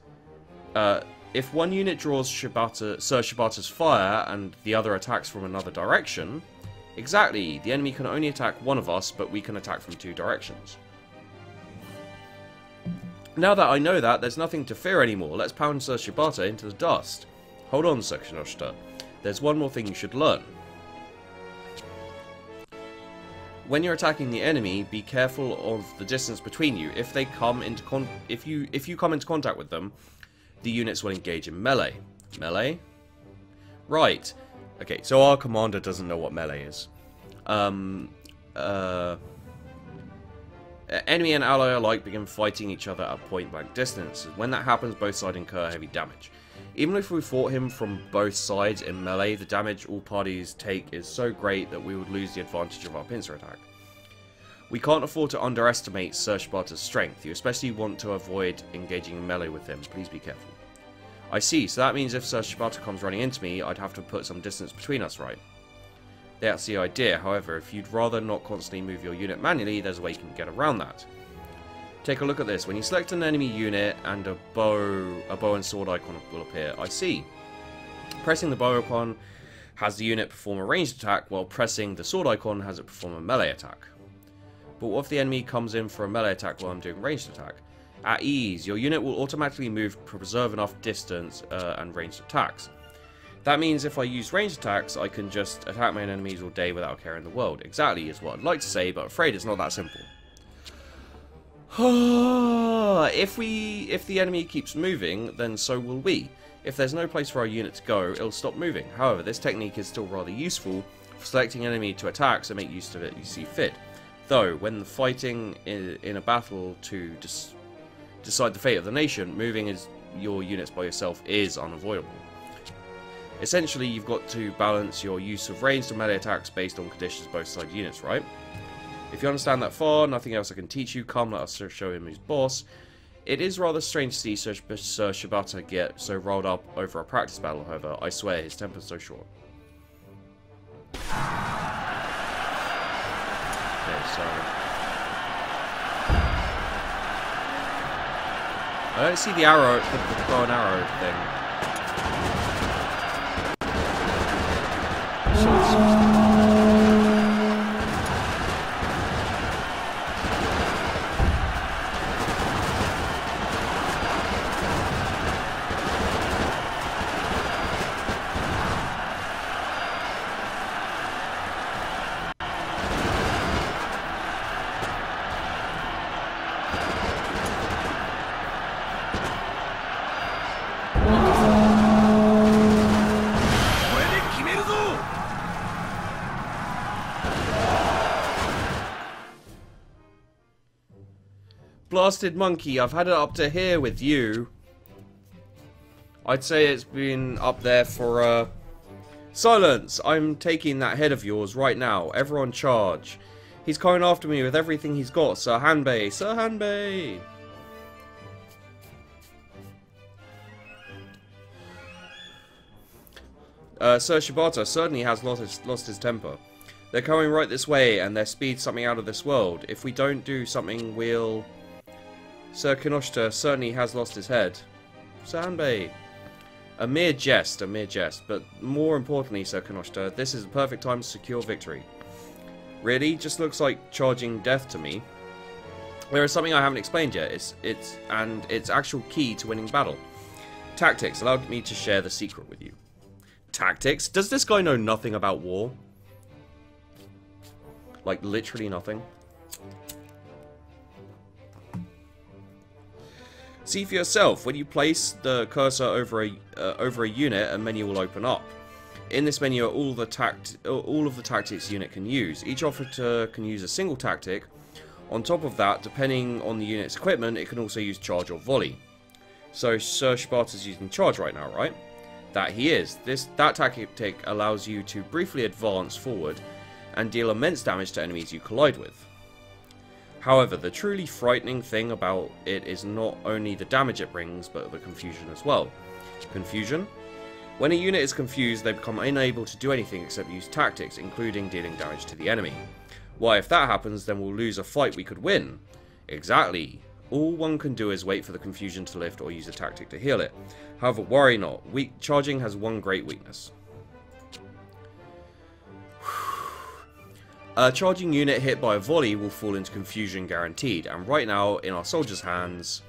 if one unit draws Sir Shibata's fire and the other attacks from another direction... Exactly, the enemy can only attack one of us, but we can attack from 2 directions. Now that I know that, there's nothing to fear anymore. Let's pound Sir Shibata into the dust. Hold on, Sir Kinoshita. There's one more thing you should learn. When you're attacking the enemy, be careful of the distance between you. If they come into if you come into contact with them, the units will engage in melee. Melee? Right. Okay, so our commander doesn't know what melee is. Enemy and ally alike begin fighting each other at point-blank distance. When that happens, both sides incur heavy damage. Even if we fought him from both sides in melee, the damage all parties take is so great that we would lose the advantage of our pincer attack. We can't afford to underestimate Sir Shibata's strength. You especially want to avoid engaging in melee with him. Please be careful. I see, so that means if Sir Shibata comes running into me, I'd have to put some distance between us, right? That's the idea. However, if you'd rather not constantly move your unit manually, there's a way you can get around that. Take a look at this. When you select an enemy unit and a bow and sword icon will appear. I see. Pressing the bow icon has the unit perform a ranged attack, while pressing the sword icon has it perform a melee attack. But what if the enemy comes in for a melee attack while I'm doing ranged attack? At ease, your unit will automatically move to preserve enough distance and ranged attacks. That means if I use ranged attacks, I can just attack my enemies all day without a care in the world. Exactly is what I'd like to say, but I'm afraid it's not that simple. If the enemy keeps moving, then so will we. If there's no place for our unit to go, it'll stop moving. However, this technique is still rather useful for selecting an enemy to attack, so make use of it you see fit. Though, when fighting in a battle to decide the fate of the nation, moving your units by yourself is unavoidable. Essentially, you've got to balance your use of ranged and melee attacks based on conditions both side units, right? If you understand that far, nothing else I can teach you, come let us show him who's boss. It is rather strange to see Sir Shibata get so rolled up over a practice battle, however. I swear, his temper's so short. Okay, so... I don't see the arrow, the bow and arrow thing. Blasted monkey, I've had it up to here with you. I'd say it's been up there for, Silence! I'm taking that head of yours right now. Everyone charge. He's coming after me with everything he's got. Sir Hanbei! Sir Hanbei! Sir Shibata certainly has lost his temper. They're coming right this way, and their speed's something out of this world. If we don't do something, we'll... Sir Kinoshita certainly has lost his head. Sir Hanbei. A mere jest, but more importantly, Sir Kinoshita, this is the perfect time to secure victory. Really? Just looks like charging death to me. There is something I haven't explained yet. It's actual key to winning battle. Tactics allowed me to share the secret with you. Tactics? Does this guy know nothing about war? Like, literally nothing. See for yourself. When you place the cursor over a unit, a menu will open up. In this menu are all of the tactics the unit can use. Each officer can use a single tactic. On top of that, depending on the unit's equipment, it can also use charge or volley. So Sir Sparta's using charge right now, right? That he is. That tactic allows you to briefly advance forward and deal immense damage to enemies you collide with. However, the truly frightening thing about it is not only the damage it brings, but the confusion as well. Confusion? When a unit is confused, they become unable to do anything except use tactics, including dealing damage to the enemy. Why, if that happens, then we'll lose a fight we could win. Exactly. All one can do is wait for the confusion to lift or use a tactic to heal it. However, worry not. Charging has one great weakness. A charging unit hit by a volley will fall into confusion guaranteed, and right now, in our soldiers' hands...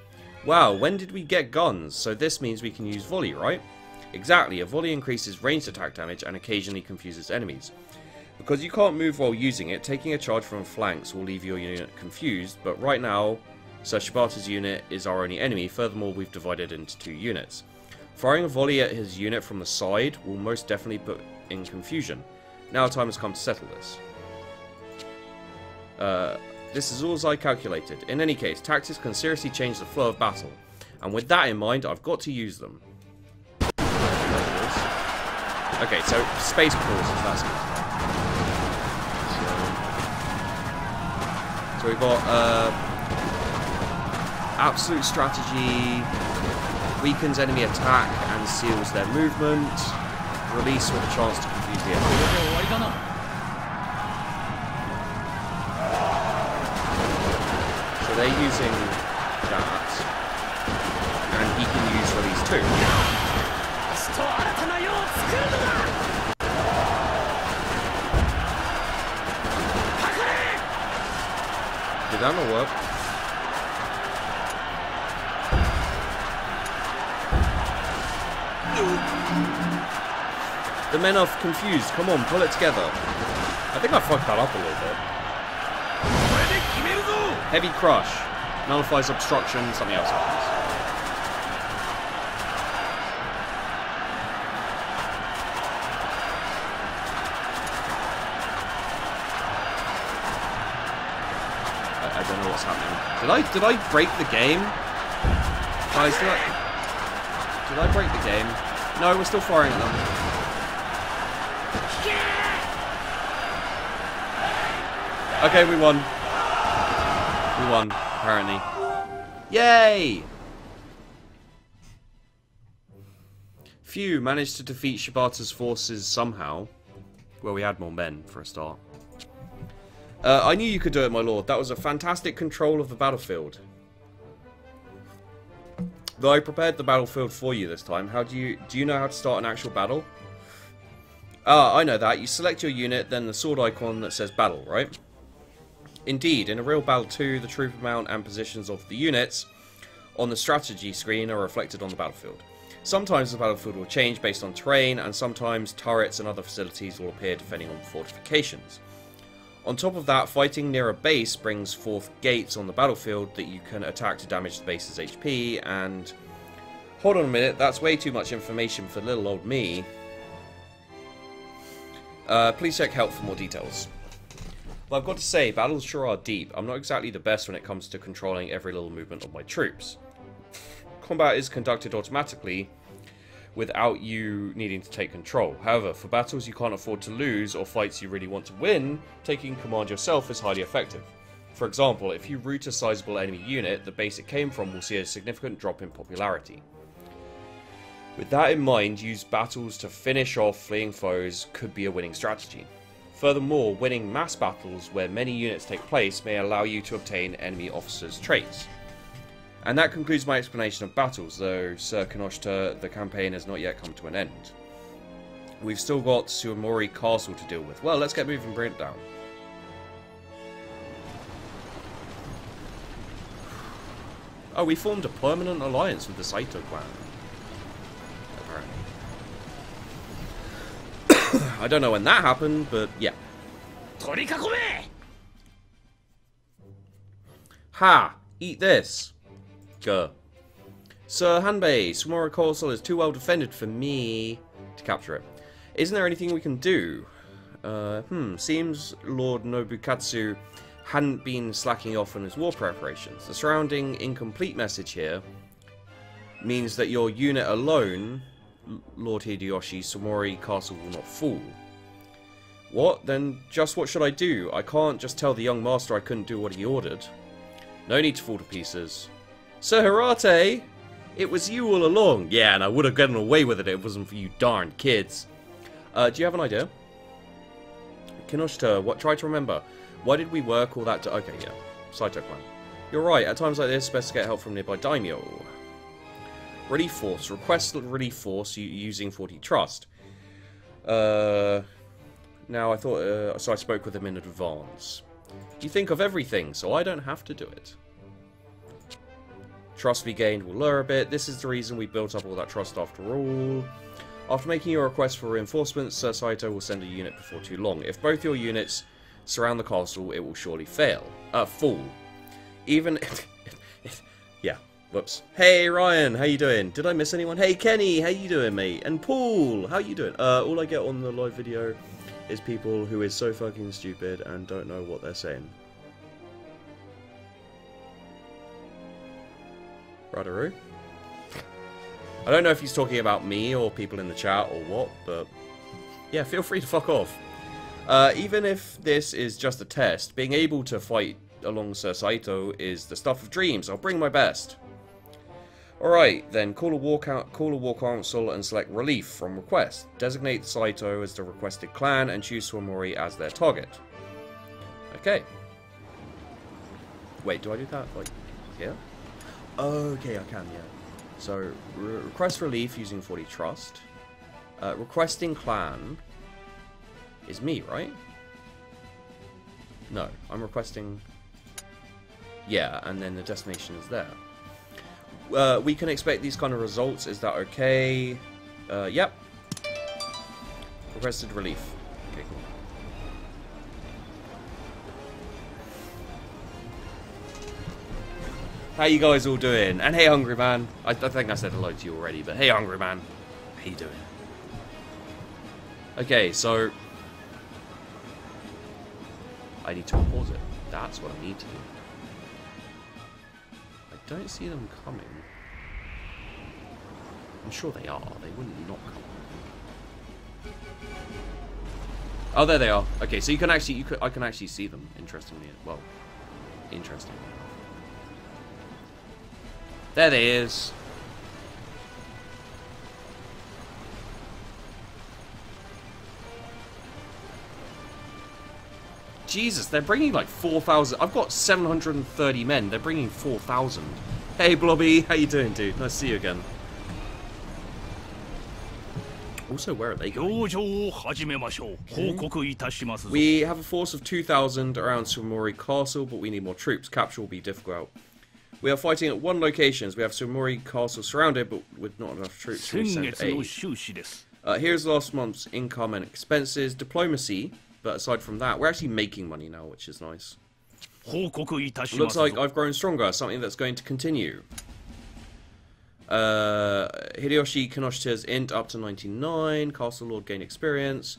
Wow, when did we get guns? So this means we can use volley, right? Exactly, a volley increases ranged attack damage and occasionally confuses enemies. Because you can't move while using it, taking a charge from flanks will leave your unit confused, but right now, Sir Sparta's unit is our only enemy. Furthermore, we've divided into 2 units. Firing a volley at his unit from the side will most definitely put in confusion. Now time has come to settle this. This is all as I calculated. In any case, tactics can seriously change the flow of battle, and with that in mind, I've got to use them. Okay, so space pauses, that's good. So we've got absolute strategy, weakens enemy attack and seals their movement, release with a chance to confuse the enemy. So they're using that, and he can use release too. Did that not work? The men are confused. Come on, pull it together. I think I fucked that up a little bit. Heavy crush. Nullifies obstruction. Something else happens. I don't know what's happening. Did I break the game? Guys, did I break the game? No, we're still firing at them. Okay, we won. We won, apparently. Yay! Phew, managed to defeat Shibata's forces somehow. Well, we had more men, for a start. I knew you could do it, my lord. That was a fantastic control of the battlefield. Though I prepared the battlefield for you this time. Do you know how to start an actual battle? Ah, I know that. You select your unit, then the sword icon that says battle, right? Indeed, in a real battle too, the troop amount and positions of the units on the strategy screen are reflected on the battlefield. Sometimes the battlefield will change based on terrain, and sometimes turrets and other facilities will appear depending on fortifications. On top of that, fighting near a base brings forth gates on the battlefield that you can attack to damage the base's HP, and... Hold on a minute, that's way too much information for little old me. Please check help for more details. But I've got to say, battles sure are deep. I'm not exactly the best when it comes to controlling every little movement of my troops. Combat is conducted automatically without you needing to take control. However, for battles you can't afford to lose or fights you really want to win, taking command yourself is highly effective. For example, if you root a sizable enemy unit, the base it came from will see a significant drop in popularity. With that in mind, use battles to finish off fleeing foes could be a winning strategy. Furthermore, winning mass battles where many units take place may allow you to obtain enemy officers' traits. And that concludes my explanation of battles, though, Sir Kinoshita, the campaign has not yet come to an end. We've still got Suomori Castle to deal with. Well, let's get moving and bring it down. Oh, we formed a permanent alliance with the Saito clan. Apparently. I don't know when that happened, but yeah. Ha! Eat this! Gah. Sir Hanbei, Sumora Castle is too well defended for me to capture it. Isn't there anything we can do? Seems Lord Nobukatsu hadn't been slacking off on his war preparations. The surrounding incomplete message here means that your unit alone, Lord Hideyoshi, Sumori Castle will not fall. What? Then just what should I do? I can't just tell the young master I couldn't do what he ordered. No need to fall to pieces. Sir Hirate! It was you all along. Yeah, and I would have gotten away with it if it wasn't for you darn kids. Do you have an idea? Kinoshita, what? Try to remember. Why did we work all that to... Okay, yeah. Saito clan. You're right. At times like this, best to get help from nearby Daimyo. Relief force. Request relief force using 40 trust. Now, I thought... so I spoke with him in advance. You think of everything, so I don't have to do it. Trust we gained will lower a bit. This is the reason we built up all that trust after all. After making your request for reinforcements, Sir Saito will send a unit before too long. If both your units surround the castle, it will surely fall. Even yeah, whoops. Hey Ryan, how you doing? Did I miss anyone? Hey Kenny, how you doing, mate? And Paul, how you doing? All I get on the live video is people who is so fucking stupid and don't know what they're saying. Radaroo? I don't know if he's talking about me or people in the chat or what, but yeah, feel free to fuck off. Even if this is just a test, being able to fight along Sir Saito is the stuff of dreams. I'll bring my best. Alright, then call a war council and select relief from request. Designate Saito as the requested clan and choose Sumori as their target. Okay. Wait, do I do that? Like, here? Okay, I can, yeah. So, request relief using 40 trust. Requesting clan is me, right? No, I'm requesting... Yeah, and then the destination is there. We can expect these kind of results. Is that okay? Yep. Requested relief. Okay, cool. How you guys all doing? And hey, Hungry Man. I think I said hello to you already, but hey, Hungry Man. How you doing? Okay, so... I need to pause it. That's what I need to do. I don't see them coming. I'm sure they are. They wouldn't not come. Oh, there they are. Okay, so you can actually... I can actually see them, interestingly. Well, interestingly. There they is. Jesus, they're bringing like 4,000. I've got 730 men. They're bringing 4,000. Hey, Blobby. How you doing, dude? Nice to see you again. Also, where are they going? We have a force of 2,000 around Sumori Castle, but we need more troops. Capture will be difficult. We are fighting at one location. We have Sumori Castle surrounded, but with not enough troops to send aid. Here's last month's income and expenses. Diplomacy, but aside from that, we're actually making money now, which is nice. Looks like I've grown stronger, something that's going to continue. Hideyoshi Kinoshita's int up to 99. Castle Lord gain experience.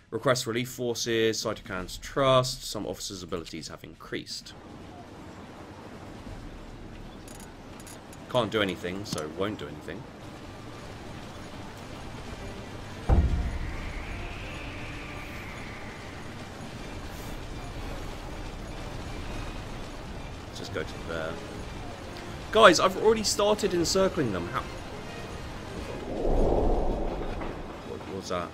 Request relief forces. Saito-kan's trust. Some officers' abilities have increased. Can't do anything, so won't do anything. Let's just go to there. Guys, I've already started encircling them. How? What was that?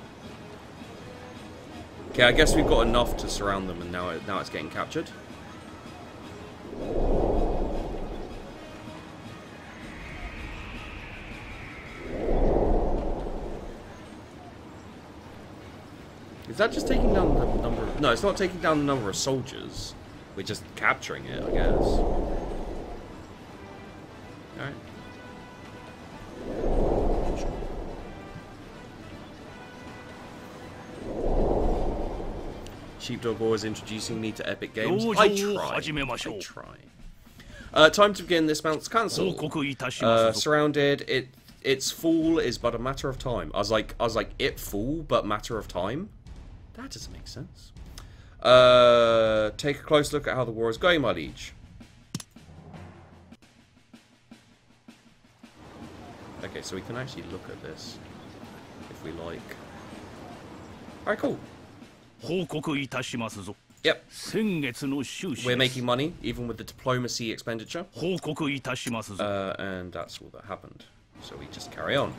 Okay, I guess we've got enough to surround them, and now it's getting captured. Is that just taking down the number of... No, it's not taking down the number of soldiers. We're just capturing it, I guess. Alright. Sheepdog always introducing me to epic games. I try. Time to begin this mount's council. Surrounded, its fall is but a matter of time. I was like, it fall, but matter of time? That doesn't make sense. Take a close look at how the war is going, my liege. Okay, so we can actually look at this if we like. Alright, cool. Yep. We're making money, even with the diplomacy expenditure. And that's all that happened. So we just carry on.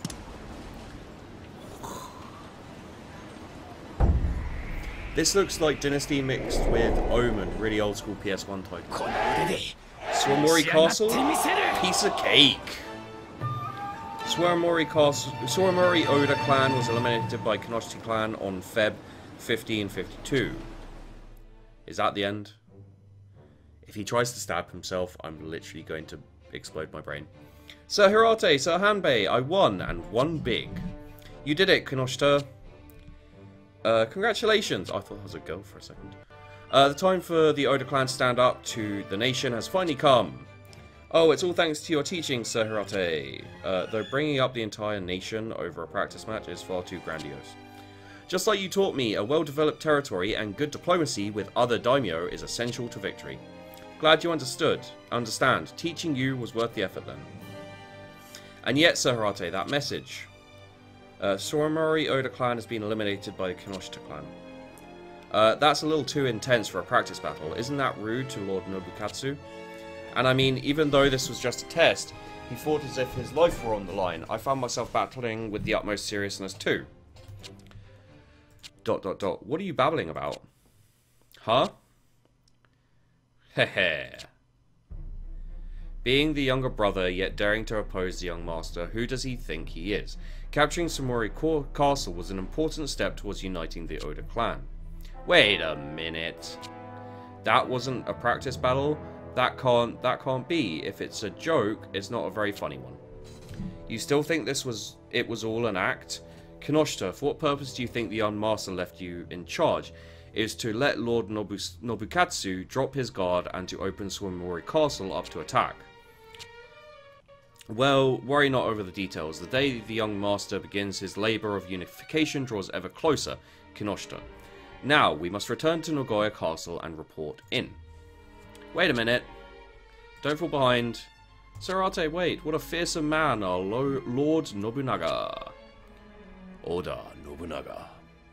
This looks like Dynasty mixed with Omen, really old school PS1 type. Swarmori Castle? Piece of cake. Swarmori Oda clan was eliminated by Kinoshita clan on Feb 1552. Is that the end? If he tries to stab himself, I'm literally going to explode my brain. Sir Hirate, Sir Hanbei, I won, and won big. You did it, Kinoshita. Congratulations. I thought that was a girl for a second. The time for the Oda clan to stand up to the nation has finally come. Oh, it's all thanks to your teaching, Sir Hirate. Though bringing up the entire nation over a practice match is far too grandiose. Just like you taught me, a well-developed territory and good diplomacy with other daimyo is essential to victory. Glad you understand. Teaching you was worth the effort then. And yet, Sir Hirate, that message. Swarmori Oda clan has been eliminated by the Kinoshita clan. That's a little too intense for a practice battle. Isn't that rude to Lord Nobukatsu? And I mean, even though this was just a test, he fought as if his life were on the line. I found myself battling with the utmost seriousness too. ... What are you babbling about? Huh? Hehe. Being the younger brother, yet daring to oppose the young master, who does he think he is? Capturing Swarmori Castle was an important step towards uniting the Oda clan. Wait a minute. That wasn't a practice battle? That can't be. If it's a joke, it's not a very funny one. You still think it was all an act? Kinoshita, for what purpose do you think the young master left you in charge? Is to let Lord Nobukatsu drop his guard and to open Swarmori Castle up to attack. Well, worry not over the details. The day the young master begins his labour of unification draws ever closer, Kinoshita. Now, we must return to Nagoya Castle and report in. Wait a minute. Don't fall behind. Sir Hirate, wait. What a fearsome man, our Lord Nobunaga. Oda Nobunaga.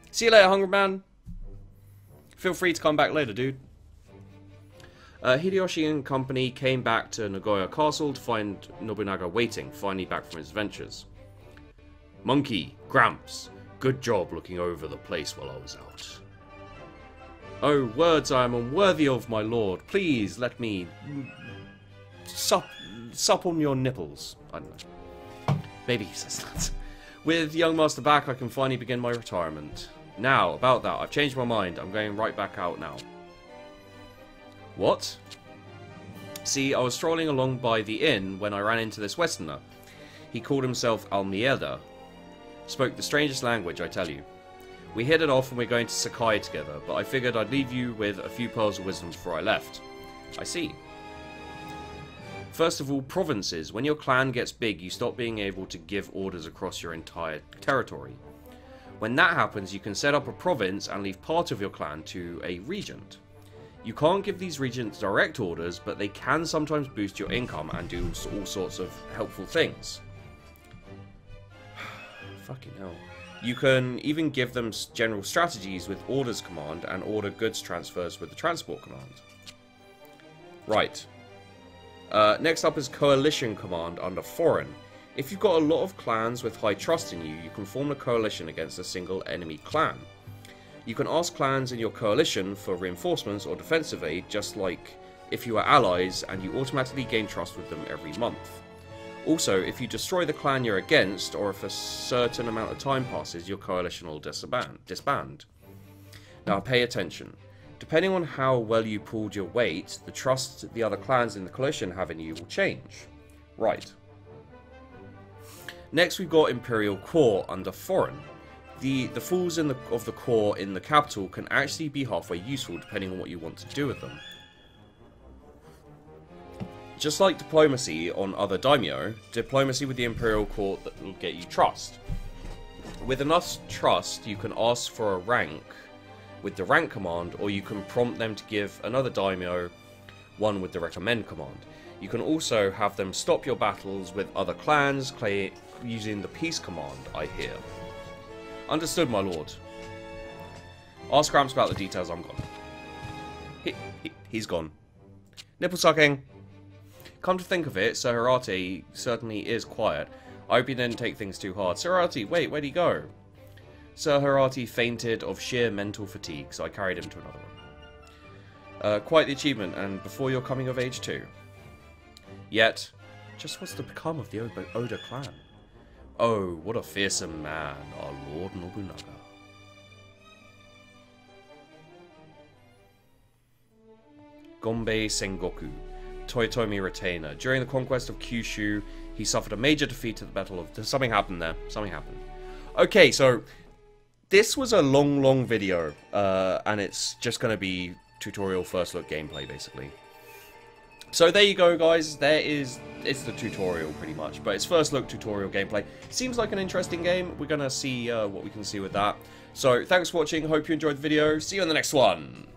See you later, hungry man. Feel free to come back later, dude. Hideyoshi and company came back to Nagoya Castle to find Nobunaga waiting, finally back from his adventures. Monkey, Gramps, good job looking over the place while I was out. Oh, words I am unworthy of, my lord. Please let me sup on your nipples. I don't know. Maybe he says that. With young master back, I can finally begin my retirement. Now, about that, I've changed my mind. I'm going right back out now. What? See, I was strolling along by the inn when I ran into this westerner. He called himself Almeida. Spoke the strangest language, I tell you. We hit it off and we're going to Sakai together, but I figured I'd leave you with a few pearls of wisdom before I left. I see. First of all, provinces. When your clan gets big, you stop being able to give orders across your entire territory. When that happens, you can set up a province and leave part of your clan to a regent. You can't give these regents direct orders, but they can sometimes boost your income and do all sorts of helpful things. Fucking hell. You can even give them general strategies with orders command and order goods transfers with the transport command. Right. Next up is coalition command under foreign. If you've got a lot of clans with high trust in you, you can form a coalition against a single enemy clan. You can ask clans in your coalition for reinforcements or defensive aid, just like if you are allies, and you automatically gain trust with them every month. Also, if you destroy the clan you're against, or if a certain amount of time passes, your coalition will disband. Now pay attention. Depending on how well you pulled your weight, the trust the other clans in the coalition have in you will change. Right. Next we've got Imperial Core under Foreign. The fools of the core in the capital can actually be halfway useful depending on what you want to do with them. Just like diplomacy on other daimyo, diplomacy with the Imperial Court that will get you trust. With enough trust, you can ask for a rank with the rank command, or you can prompt them to give another daimyo one with the recommend command. You can also have them stop your battles with other clans using the peace command, I hear. Understood, my lord. Ask Gramps about the details, I'm gone. He's gone. Nipple sucking. Come to think of it, Sir Harati certainly is quiet. I hope he didn't take things too hard. Sir Harati, wait, where'd he go? Sir Harati fainted of sheer mental fatigue, so I carried him to another room. Quite the achievement, and before your coming of age too. Yet, just what's to become of the Oda clan? Oh, what a fearsome man, our Lord Nobunaga. Gonbei Sengoku, Toyotomi Retainer. During the conquest of Kyushu, he suffered a major defeat at the Battle of... Something happened there. Something happened. Okay, so this was a long video, and it's just going to be tutorial first look gameplay, basically. So there you go, guys. It's the tutorial, pretty much, but it's first look tutorial gameplay. Seems like an interesting game. We're going to see what we can see with that. So thanks for watching. Hope you enjoyed the video. See you in the next one.